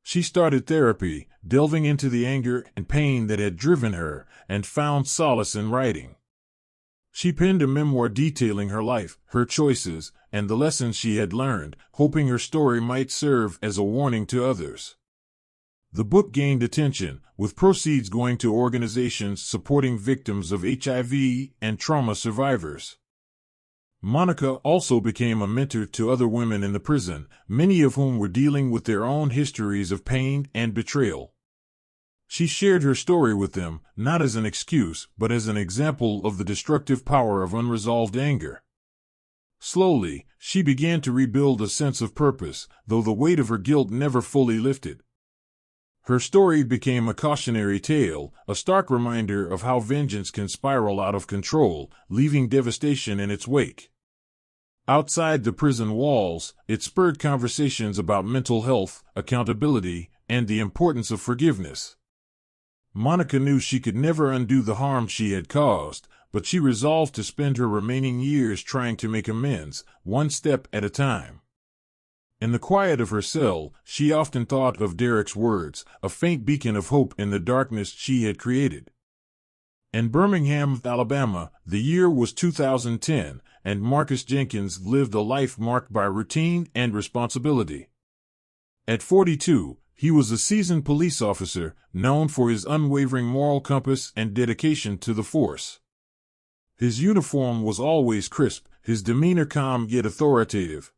She started therapy, delving into the anger and pain that had driven her, and found solace in writing. She penned a memoir detailing her life, her choices, and the lessons she had learned, hoping her story might serve as a warning to others. The book gained attention, with proceeds going to organizations supporting victims of HIV and trauma survivors. Monica also became a mentor to other women in the prison, many of whom were dealing with their own histories of pain and betrayal. She shared her story with them, not as an excuse, but as an example of the destructive power of unresolved anger. Slowly, she began to rebuild a sense of purpose, though the weight of her guilt never fully lifted. Her story became a cautionary tale, a stark reminder of how vengeance can spiral out of control, leaving devastation in its wake. Outside the prison walls, it spurred conversations about mental health, accountability, and the importance of forgiveness. Monica knew she could never undo the harm she had caused, but she resolved to spend her remaining years trying to make amends, one step at a time. In the quiet of her cell, she often thought of Derek's words, a faint beacon of hope in the darkness she had created. In Birmingham, Alabama, the year was 2010, and Marcus Jenkins lived a life marked by routine and responsibility. At 42, He was a seasoned police officer, known for his unwavering moral compass and dedication to the force. His uniform was always crisp, his demeanor calm yet authoritative.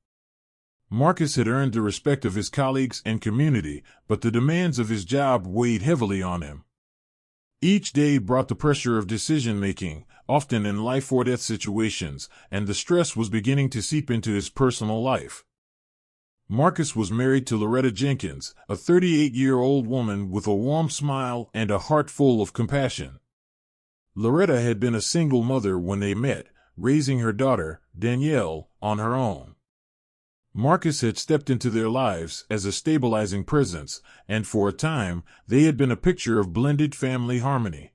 Marcus had earned the respect of his colleagues and community, but the demands of his job weighed heavily on him. Each day brought the pressure of decision-making, often in life-or-death situations, and the stress was beginning to seep into his personal life. Marcus was married to Loretta Jenkins, a 38-year-old woman with a warm smile and a heart full of compassion. Loretta had been a single mother when they met, raising her daughter, Danielle, on her own. Marcus had stepped into their lives as a stabilizing presence, and for a time, they had been a picture of blended family harmony.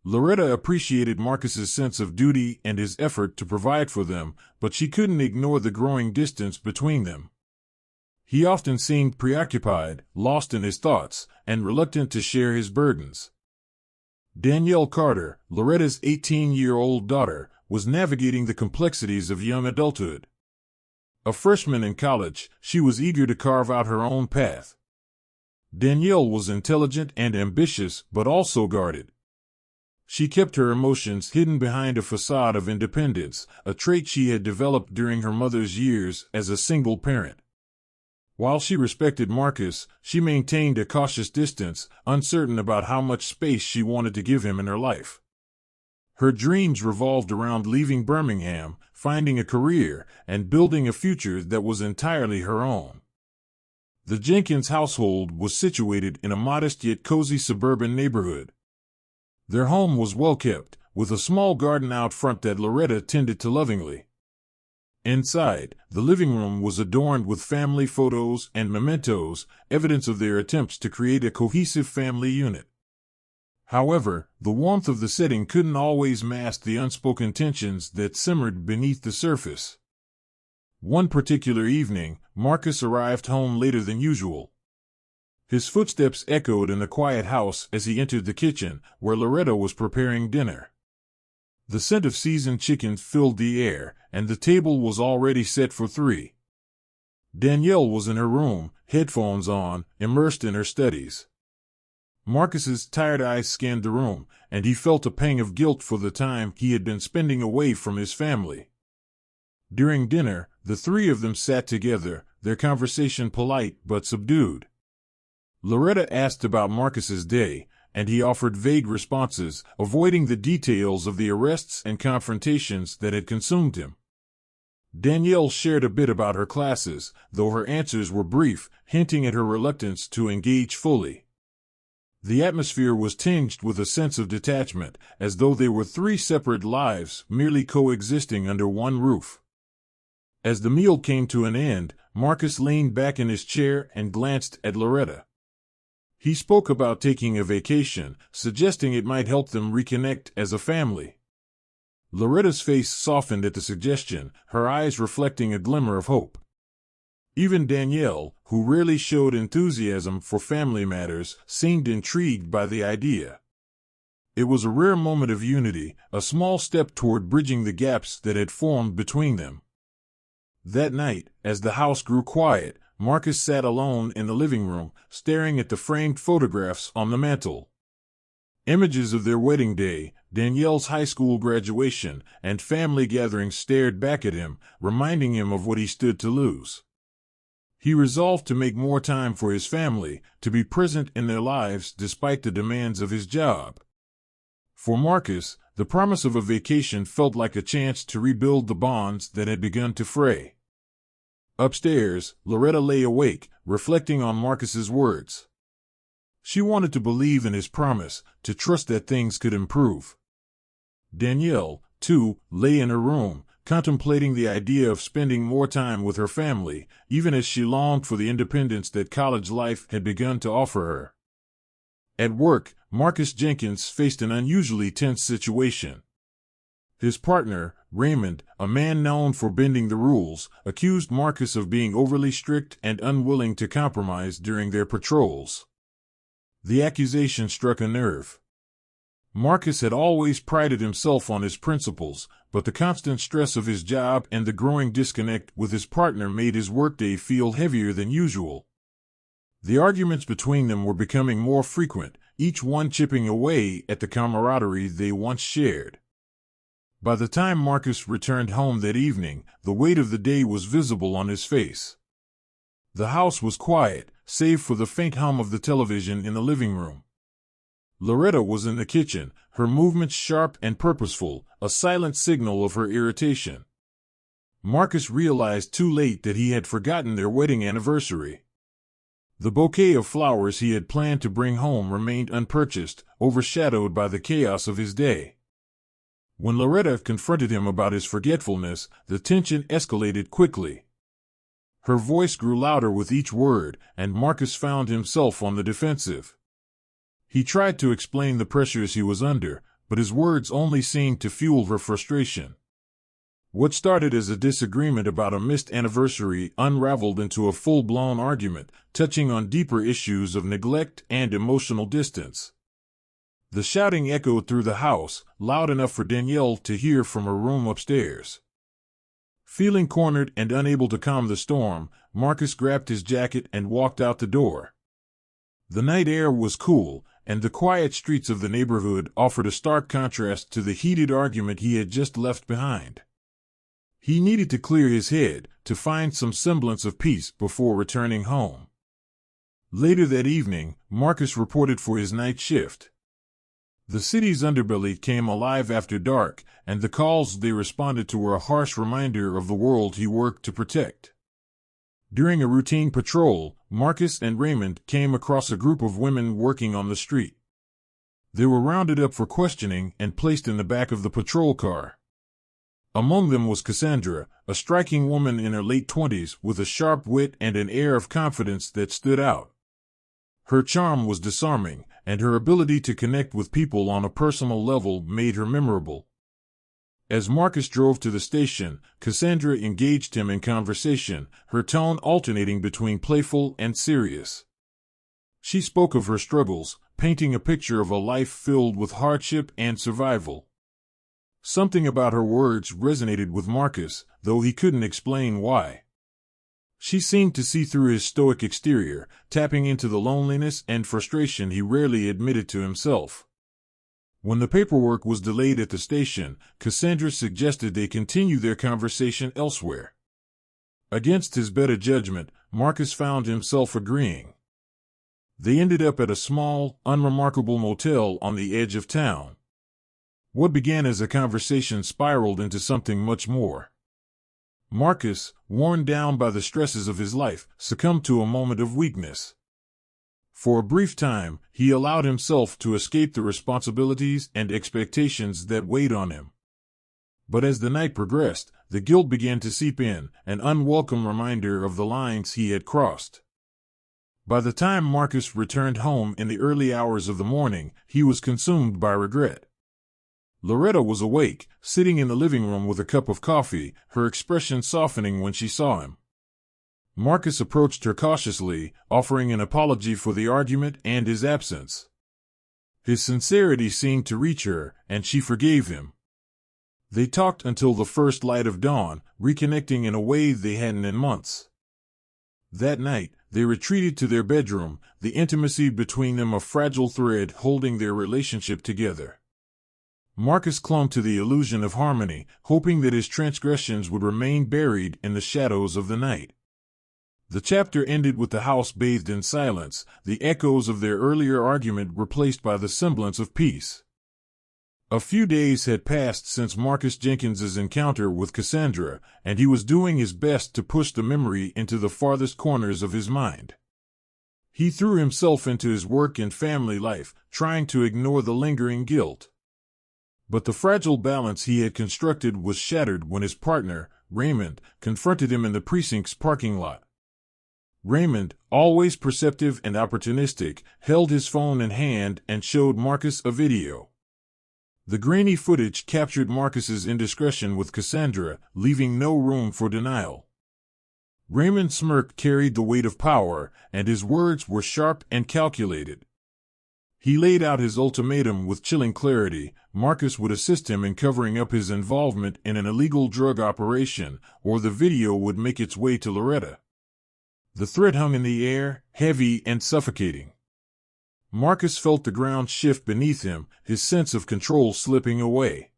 Loretta appreciated Marcus's sense of duty and his effort to provide for them, but she couldn't ignore the growing distance between them. He often seemed preoccupied, lost in his thoughts, and reluctant to share his burdens. Danielle Carter, Loretta's 18-year-old daughter, was navigating the complexities of young adulthood. A freshman in college, she was eager to carve out her own path. Danielle was intelligent and ambitious, but also guarded. She kept her emotions hidden behind a facade of independence, a trait she had developed during her mother's years as a single parent. While she respected Marcus, she maintained a cautious distance, uncertain about how much space she wanted to give him in her life. Her dreams revolved around leaving Birmingham, finding a career, and building a future that was entirely her own. The Jenkins household was situated in a modest yet cozy suburban neighborhood. Their home was well kept, with a small garden out front that Loretta tended to lovingly. Inside, the living room was adorned with family photos and mementos, evidence of their attempts to create a cohesive family unit. However, the warmth of the setting couldn't always mask the unspoken tensions that simmered beneath the surface. One particular evening, Marcus arrived home later than usual. His footsteps echoed in the quiet house as he entered the kitchen, where Loretta was preparing dinner. The scent of seasoned chicken filled the air, and the table was already set for three. Danielle was in her room, headphones on, immersed in her studies. Marcus's tired eyes scanned the room, and he felt a pang of guilt for the time he had been spending away from his family. During dinner, the three of them sat together, their conversation polite but subdued. Loretta asked about Marcus's day, and he offered vague responses, avoiding the details of the arrests and confrontations that had consumed him. Danielle shared a bit about her classes, though her answers were brief, hinting at her reluctance to engage fully. The atmosphere was tinged with a sense of detachment, as though they were three separate lives merely coexisting under one roof. As the meal came to an end, Marcus leaned back in his chair and glanced at Loretta. He spoke about taking a vacation, suggesting it might help them reconnect as a family. Loretta's face softened at the suggestion, her eyes reflecting a glimmer of hope. Even Danielle, who rarely showed enthusiasm for family matters, seemed intrigued by the idea. It was a rare moment of unity, a small step toward bridging the gaps that had formed between them. That night, as the house grew quiet, Marcus sat alone in the living room, staring at the framed photographs on the mantel. Images of their wedding day, Danielle's high school graduation, and family gatherings stared back at him, reminding him of what he stood to lose. He resolved to make more time for his family, to be present in their lives despite the demands of his job. For Marcus, the promise of a vacation felt like a chance to rebuild the bonds that had begun to fray. Upstairs, Loretta lay awake, reflecting on Marcus's words. She wanted to believe in his promise, to trust that things could improve. Danielle, too, lay in her room, contemplating the idea of spending more time with her family, even as she longed for the independence that college life had begun to offer her. At work, Marcus Jenkins faced an unusually tense situation. His partner, Raymond, a man known for bending the rules, accused Marcus of being overly strict and unwilling to compromise during their patrols. The accusation struck a nerve. Marcus had always prided himself on his principles, but the constant stress of his job and the growing disconnect with his partner made his workday feel heavier than usual. The arguments between them were becoming more frequent, each one chipping away at the camaraderie they once shared. By the time Marcus returned home that evening, the weight of the day was visible on his face. The house was quiet, save for the faint hum of the television in the living room. Loretta was in the kitchen, her movements sharp and purposeful, a silent signal of her irritation. Marcus realized too late that he had forgotten their wedding anniversary. The bouquet of flowers he had planned to bring home remained unpurchased, overshadowed by the chaos of his day. When Loretta confronted him about his forgetfulness, the tension escalated quickly. Her voice grew louder with each word, and Marcus found himself on the defensive. He tried to explain the pressures he was under, but his words only seemed to fuel her frustration. What started as a disagreement about a missed anniversary unraveled into a full-blown argument, touching on deeper issues of neglect and emotional distance. The shouting echoed through the house, loud enough for Danielle to hear from her room upstairs. Feeling cornered and unable to calm the storm, Marcus grabbed his jacket and walked out the door. The night air was cool, and the quiet streets of the neighborhood offered a stark contrast to the heated argument he had just left behind. He needed to clear his head, to find some semblance of peace before returning home. Later that evening, Marcus reported for his night shift. The city's underbelly came alive after dark, and the calls they responded to were a harsh reminder of the world he worked to protect. During a routine patrol, Marcus and Raymond came across a group of women working on the street. They were rounded up for questioning and placed in the back of the patrol car. Among them was Cassandra, a striking woman in her late 20s with a sharp wit and an air of confidence that stood out. Her charm was disarming, and her ability to connect with people on a personal level made her memorable. As Marcus drove to the station, Cassandra engaged him in conversation, her tone alternating between playful and serious. She spoke of her struggles, painting a picture of a life filled with hardship and survival. Something about her words resonated with Marcus, though he couldn't explain why. She seemed to see through his stoic exterior, tapping into the loneliness and frustration he rarely admitted to himself. When the paperwork was delayed at the station, Cassandra suggested they continue their conversation elsewhere. Against his better judgment, Marcus found himself agreeing. They ended up at a small, unremarkable motel on the edge of town. What began as a conversation spiraled into something much more. Marcus, worn down by the stresses of his life, succumbed to a moment of weakness. For a brief time, he allowed himself to escape the responsibilities and expectations that weighed on him. But as the night progressed, the guilt began to seep in, an unwelcome reminder of the lines he had crossed. By the time Marcus returned home in the early hours of the morning, he was consumed by regret. Loretta was awake, sitting in the living room with a cup of coffee, her expression softening when she saw him. Marcus approached her cautiously, offering an apology for the argument and his absence. His sincerity seemed to reach her, and she forgave him. They talked until the first light of dawn, reconnecting in a way they hadn't in months. That night, they retreated to their bedroom, the intimacy between them a fragile thread holding their relationship together. Marcus clung to the illusion of harmony, hoping that his transgressions would remain buried in the shadows of the night. The chapter ended with the house bathed in silence, the echoes of their earlier argument replaced by the semblance of peace. A few days had passed since Marcus Jenkins's encounter with Cassandra, and he was doing his best to push the memory into the farthest corners of his mind. He threw himself into his work and family life, trying to ignore the lingering guilt. But the fragile balance he had constructed was shattered when his partner, Raymond, confronted him in the precinct's parking lot. Raymond, always perceptive and opportunistic, held his phone in hand and showed Marcus a video. The grainy footage captured Marcus's indiscretion with Cassandra, leaving no room for denial. Raymond's smirk carried the weight of power, and his words were sharp and calculated. He laid out his ultimatum with chilling clarity. Marcus would assist him in covering up his involvement in an illegal drug operation, or the video would make its way to Loretta. The threat hung in the air, heavy and suffocating. Marcus felt the ground shift beneath him, his sense of control slipping away.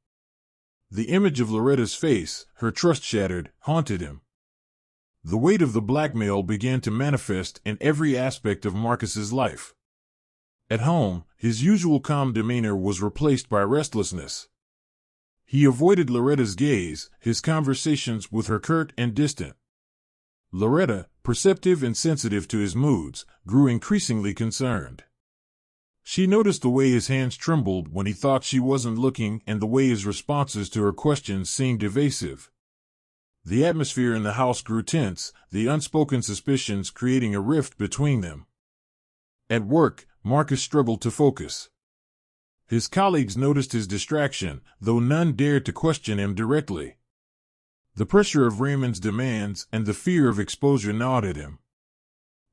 The image of Loretta's face, her trust shattered, haunted him. The weight of the blackmail began to manifest in every aspect of Marcus's life. At home, his usual calm demeanor was replaced by restlessness. He avoided Loretta's gaze, his conversations with her curt and distant. Loretta, perceptive and sensitive to his moods, grew increasingly concerned. She noticed the way his hands trembled when he thought she wasn't looking and the way his responses to her questions seemed evasive. The atmosphere in the house grew tense, the unspoken suspicions creating a rift between them. At work, Marcus struggled to focus. His colleagues noticed his distraction, though none dared to question him directly. The pressure of Raymond's demands and the fear of exposure gnawed at him.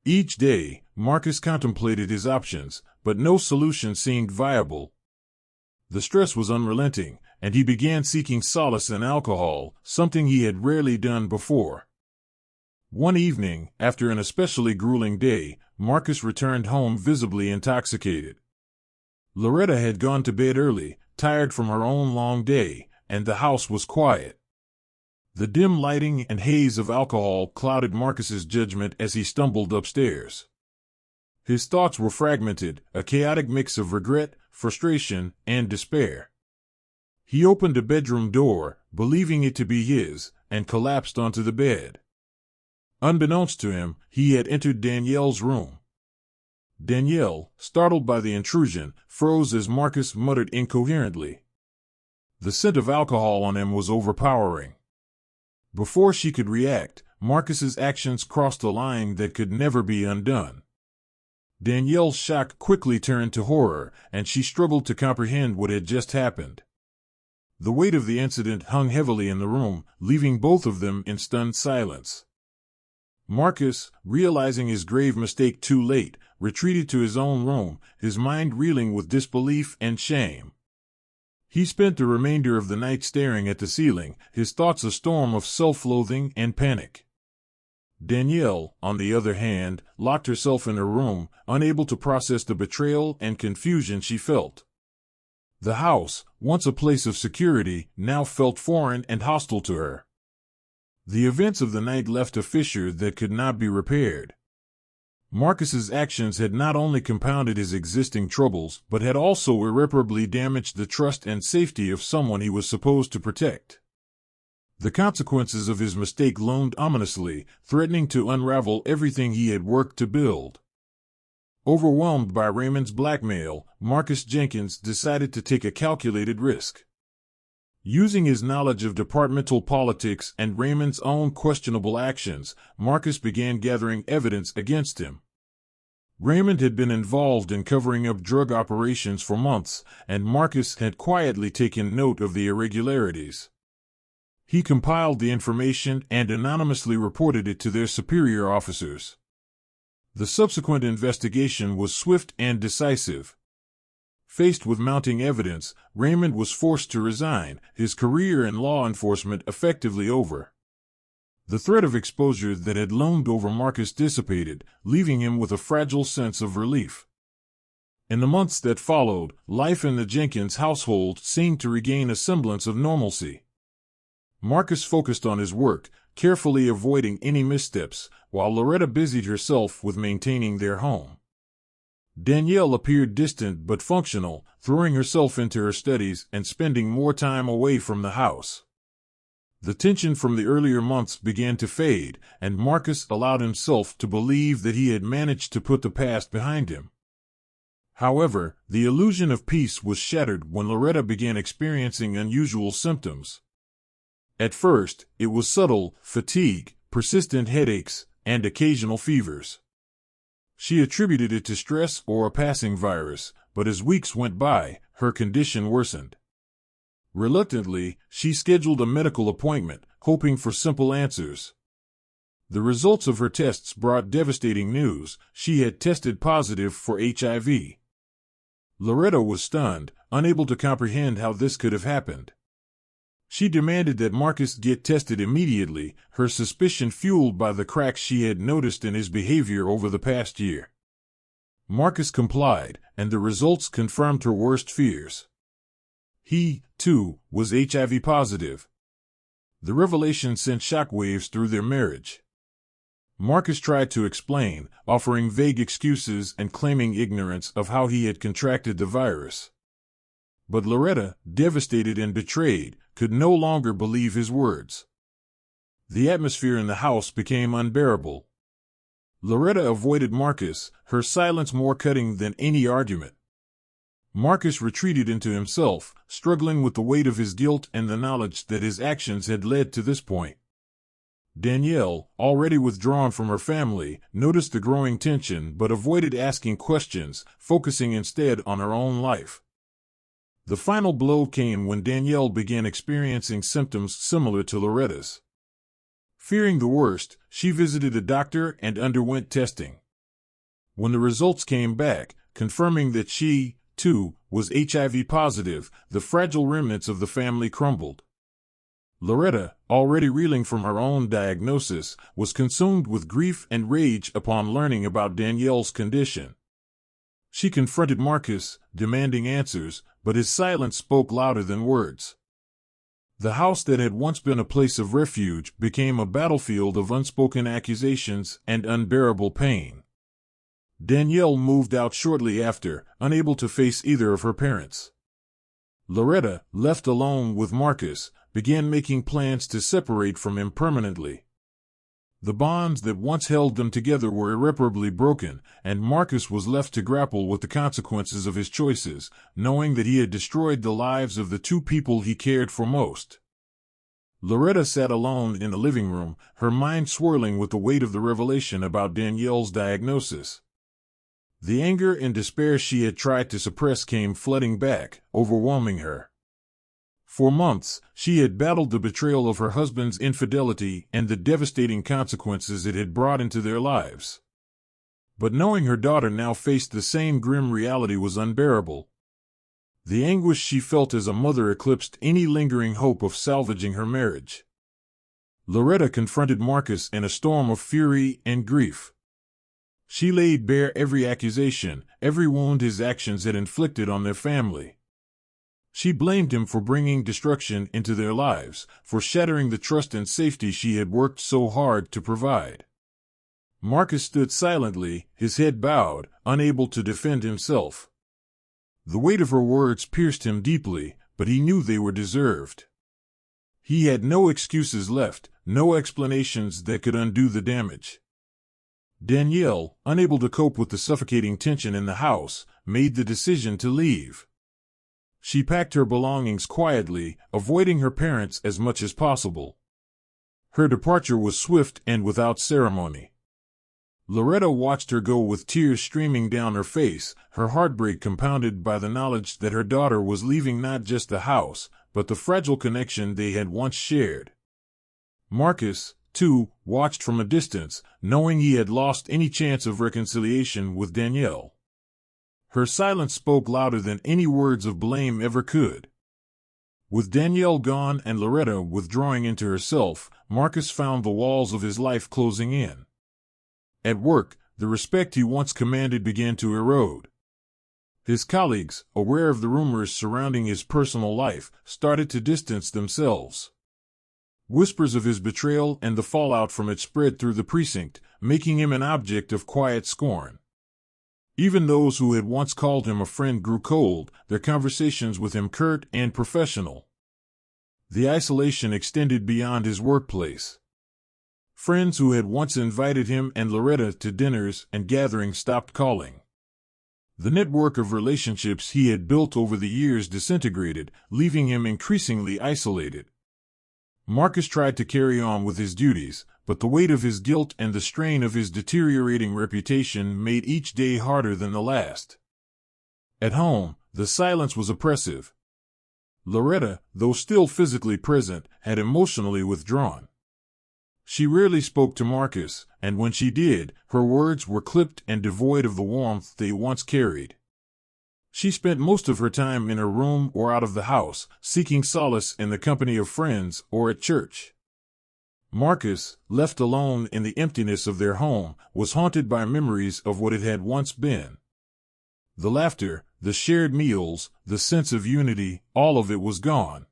Each day, Marcus contemplated his options, but no solution seemed viable. The stress was unrelenting, and he began seeking solace in alcohol, something he had rarely done before. One evening, after an especially grueling day, Marcus returned home visibly intoxicated. Loretta had gone to bed early, tired from her own long day, and the house was quiet. The dim lighting and haze of alcohol clouded Marcus's judgment as he stumbled upstairs. His thoughts were fragmented, a chaotic mix of regret, frustration, and despair. He opened a bedroom door, believing it to be his, and collapsed onto the bed. Unbeknownst to him, he had entered Danielle's room. Danielle, startled by the intrusion, froze as Marcus muttered incoherently. The scent of alcohol on him was overpowering. Before she could react, Marcus's actions crossed a line that could never be undone. Danielle's shock quickly turned to horror, and she struggled to comprehend what had just happened. The weight of the incident hung heavily in the room, leaving both of them in stunned silence. Marcus, realizing his grave mistake too late, retreated to his own room, his mind reeling with disbelief and shame. He spent the remainder of the night staring at the ceiling, his thoughts a storm of self-loathing and panic. Danielle, on the other hand, locked herself in her room, unable to process the betrayal and confusion she felt. The house, once a place of security, now felt foreign and hostile to her. The events of the night left a fissure that could not be repaired. Marcus's actions had not only compounded his existing troubles, but had also irreparably damaged the trust and safety of someone he was supposed to protect. The consequences of his mistake loomed ominously, threatening to unravel everything he had worked to build. Overwhelmed by Raymond's blackmail, Marcus Jenkins decided to take a calculated risk. Using his knowledge of departmental politics and Raymond's own questionable actions, Marcus began gathering evidence against him. Raymond had been involved in covering up drug operations for months, and Marcus had quietly taken note of the irregularities. He compiled the information and anonymously reported it to their superior officers. The subsequent investigation was swift and decisive. Faced with mounting evidence, Raymond was forced to resign, his career in law enforcement effectively over. The threat of exposure that had loomed over Marcus dissipated, leaving him with a fragile sense of relief. In the months that followed, life in the Jenkins household seemed to regain a semblance of normalcy. Marcus focused on his work, carefully avoiding any missteps, while Loretta busied herself with maintaining their home. Danielle appeared distant but functional, throwing herself into her studies and spending more time away from the house. The tension from the earlier months began to fade, and Marcus allowed himself to believe that he had managed to put the past behind him. However, the illusion of peace was shattered when Loretta began experiencing unusual symptoms. At first, it was subtle fatigue, persistent headaches, and occasional fevers. She attributed it to stress or a passing virus, but as weeks went by, her condition worsened. Reluctantly, she scheduled a medical appointment, hoping for simple answers. The results of her tests brought devastating news: she had tested positive for HIV. Loretta was stunned, unable to comprehend how this could have happened. She demanded that Marcus get tested immediately, her suspicion fueled by the cracks she had noticed in his behavior over the past year. Marcus complied, and the results confirmed her worst fears. He, too, was HIV positive. The revelation sent shockwaves through their marriage. Marcus tried to explain, offering vague excuses and claiming ignorance of how he had contracted the virus. But Loretta, devastated and betrayed, could no longer believe his words. The atmosphere in the house became unbearable. Loretta avoided Marcus, her silence more cutting than any argument. Marcus retreated into himself, struggling with the weight of his guilt and the knowledge that his actions had led to this point. Danielle, already withdrawn from her family, noticed the growing tension but avoided asking questions, focusing instead on her own life. The final blow came when Danielle began experiencing symptoms similar to Loretta's. Fearing the worst, she visited a doctor and underwent testing. When the results came back, confirming that she, too, was HIV positive, the fragile remnants of the family crumbled. Loretta, already reeling from her own diagnosis, was consumed with grief and rage upon learning about Danielle's condition. She confronted Marcus, demanding answers, but his silence spoke louder than words. The house that had once been a place of refuge became a battlefield of unspoken accusations and unbearable pain. Danielle moved out shortly after, unable to face either of her parents. Loretta, left alone with Marcus, began making plans to separate from him permanently. The bonds that once held them together were irreparably broken, and Marcus was left to grapple with the consequences of his choices, knowing that he had destroyed the lives of the two people he cared for most. Loretta sat alone in the living room, her mind swirling with the weight of the revelation about Danielle's diagnosis. The anger and despair she had tried to suppress came flooding back, overwhelming her. For months, she had battled the betrayal of her husband's infidelity and the devastating consequences it had brought into their lives. But knowing her daughter now faced the same grim reality was unbearable. The anguish she felt as a mother eclipsed any lingering hope of salvaging her marriage. Loretta confronted Marcus in a storm of fury and grief. She laid bare every accusation, every wound his actions had inflicted on their family. She blamed him for bringing destruction into their lives, for shattering the trust and safety she had worked so hard to provide. Marcus stood silently, his head bowed, unable to defend himself. The weight of her words pierced him deeply, but he knew they were deserved. He had no excuses left, no explanations that could undo the damage. Danielle, unable to cope with the suffocating tension in the house, made the decision to leave. She packed her belongings quietly, avoiding her parents as much as possible. Her departure was swift and without ceremony. Loretta watched her go with tears streaming down her face, her heartbreak compounded by the knowledge that her daughter was leaving not just the house, but the fragile connection they had once shared. Marcus, too, watched from a distance, knowing he had lost any chance of reconciliation with Danielle. Her silence spoke louder than any words of blame ever could. With Danielle gone and Loretta withdrawing into herself, Marcus found the walls of his life closing in. At work, the respect he once commanded began to erode. His colleagues, aware of the rumors surrounding his personal life, started to distance themselves. Whispers of his betrayal and the fallout from it spread through the precinct, making him an object of quiet scorn. Even those who had once called him a friend grew cold, their conversations with him curt and professional. The isolation extended beyond his workplace. Friends who had once invited him and Loretta to dinners and gatherings stopped calling. The network of relationships he had built over the years disintegrated, leaving him increasingly isolated. Marcus tried to carry on with his duties, but the weight of his guilt and the strain of his deteriorating reputation made each day harder than the last. At home, the silence was oppressive. Loretta, though still physically present, had emotionally withdrawn. She rarely spoke to Marcus, and when she did, her words were clipped and devoid of the warmth they once carried. She spent most of her time in her room or out of the house, seeking solace in the company of friends or at church. Marcus, left alone in the emptiness of their home, was haunted by memories of what it had once been. The laughter, the shared meals, the sense of unity, all of it was gone.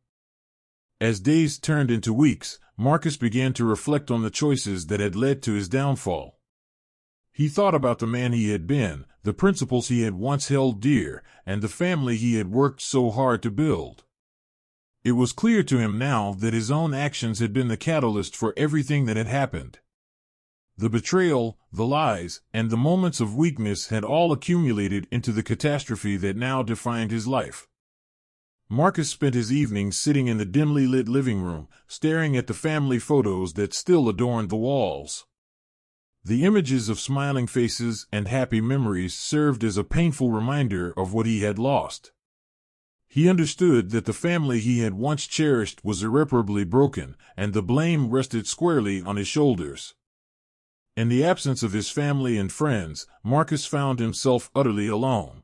As days turned into weeks, Marcus began to reflect on the choices that had led to his downfall. He thought about the man he had been, the principles he had once held dear, and the family he had worked so hard to build. It was clear to him now that his own actions had been the catalyst for everything that had happened. The betrayal, the lies, and the moments of weakness had all accumulated into the catastrophe that now defined his life. Marcus spent his evenings sitting in the dimly lit living room, staring at the family photos that still adorned the walls. The images of smiling faces and happy memories served as a painful reminder of what he had lost. He understood that the family he had once cherished was irreparably broken, and the blame rested squarely on his shoulders. In the absence of his family and friends, Marcus found himself utterly alone.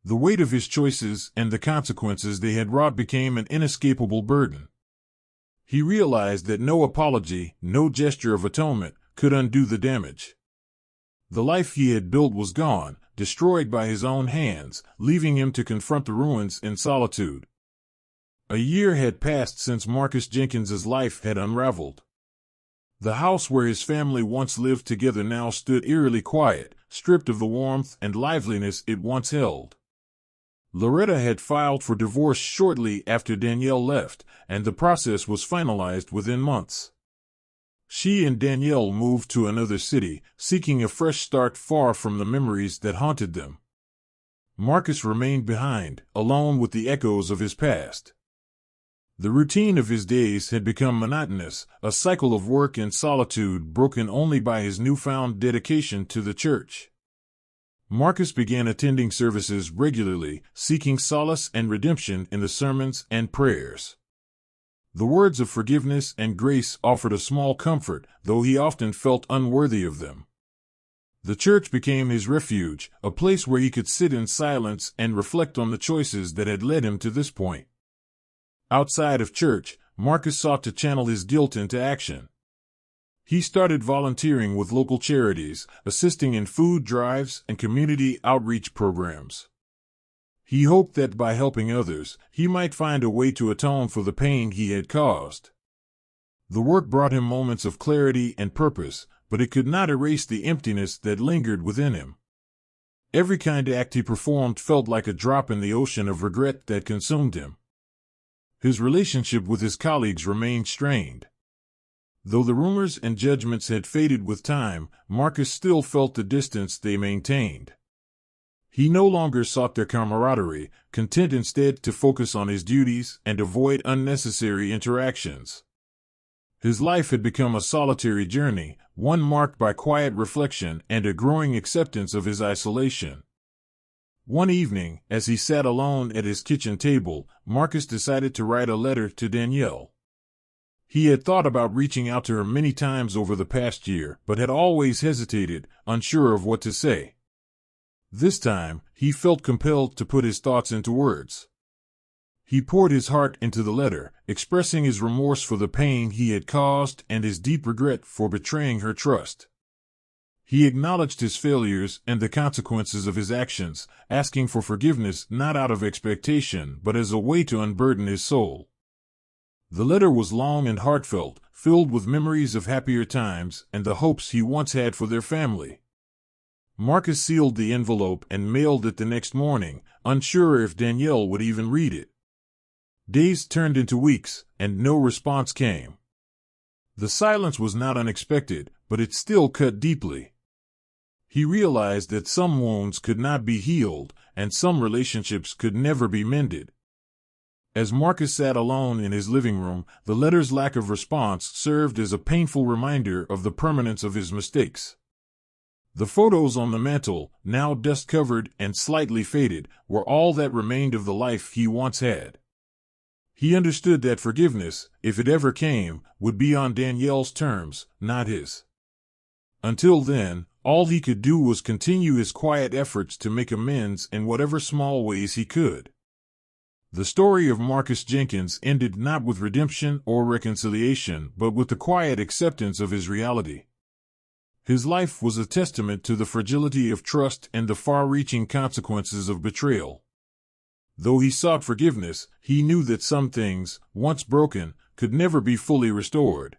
The weight of his choices and the consequences they had wrought became an inescapable burden. He realized that no apology, no gesture of atonement, could undo the damage. The life he had built was gone, destroyed by his own hands, leaving him to confront the ruins in solitude. A year had passed since Marcus Jenkins's life had unraveled. The house where his family once lived together now stood eerily quiet, stripped of the warmth and liveliness it once held. Loretta had filed for divorce shortly after Danielle left, and the process was finalized within months. She and Danielle moved to another city, seeking a fresh start far from the memories that haunted them. Marcus remained behind, alone with the echoes of his past. The routine of his days had become monotonous, a cycle of work and solitude broken only by his newfound dedication to the church. Marcus began attending services regularly, seeking solace and redemption in the sermons and prayers. The words of forgiveness and grace offered a small comfort, though he often felt unworthy of them. The church became his refuge, a place where he could sit in silence and reflect on the choices that had led him to this point. Outside of church, Marcus sought to channel his guilt into action. He started volunteering with local charities, assisting in food drives and community outreach programs. He hoped that by helping others, he might find a way to atone for the pain he had caused. The work brought him moments of clarity and purpose, but it could not erase the emptiness that lingered within him. Every kind act he performed felt like a drop in the ocean of regret that consumed him. His relationship with his colleagues remained strained. Though the rumors and judgments had faded with time, Marcus still felt the distance they maintained. He no longer sought their camaraderie, content instead to focus on his duties and avoid unnecessary interactions. His life had become a solitary journey, one marked by quiet reflection and a growing acceptance of his isolation. One evening, as he sat alone at his kitchen table, Marcus decided to write a letter to Danielle. He had thought about reaching out to her many times over the past year, but had always hesitated, unsure of what to say. This time, he felt compelled to put his thoughts into words. He poured his heart into the letter, expressing his remorse for the pain he had caused and his deep regret for betraying her trust. He acknowledged his failures and the consequences of his actions, asking for forgiveness not out of expectation but as a way to unburden his soul. The letter was long and heartfelt, filled with memories of happier times and the hopes he once had for their family. Marcus sealed the envelope and mailed it the next morning, unsure if Danielle would even read it. Days turned into weeks, and no response came. The silence was not unexpected, but it still cut deeply. He realized that some wounds could not be healed, and some relationships could never be mended. As Marcus sat alone in his living room, the letter's lack of response served as a painful reminder of the permanence of his mistakes. The photos on the mantel, now dust-covered and slightly faded, were all that remained of the life he once had. He understood that forgiveness, if it ever came, would be on Danielle's terms, not his. Until then, All he could do was continue his quiet efforts to make amends in whatever small ways he could. The story of Marcus Jenkins ended not with redemption or reconciliation, but with the quiet acceptance of his reality. His life was a testament to the fragility of trust and the far-reaching consequences of betrayal. Though he sought forgiveness, he knew that some things, once broken, could never be fully restored.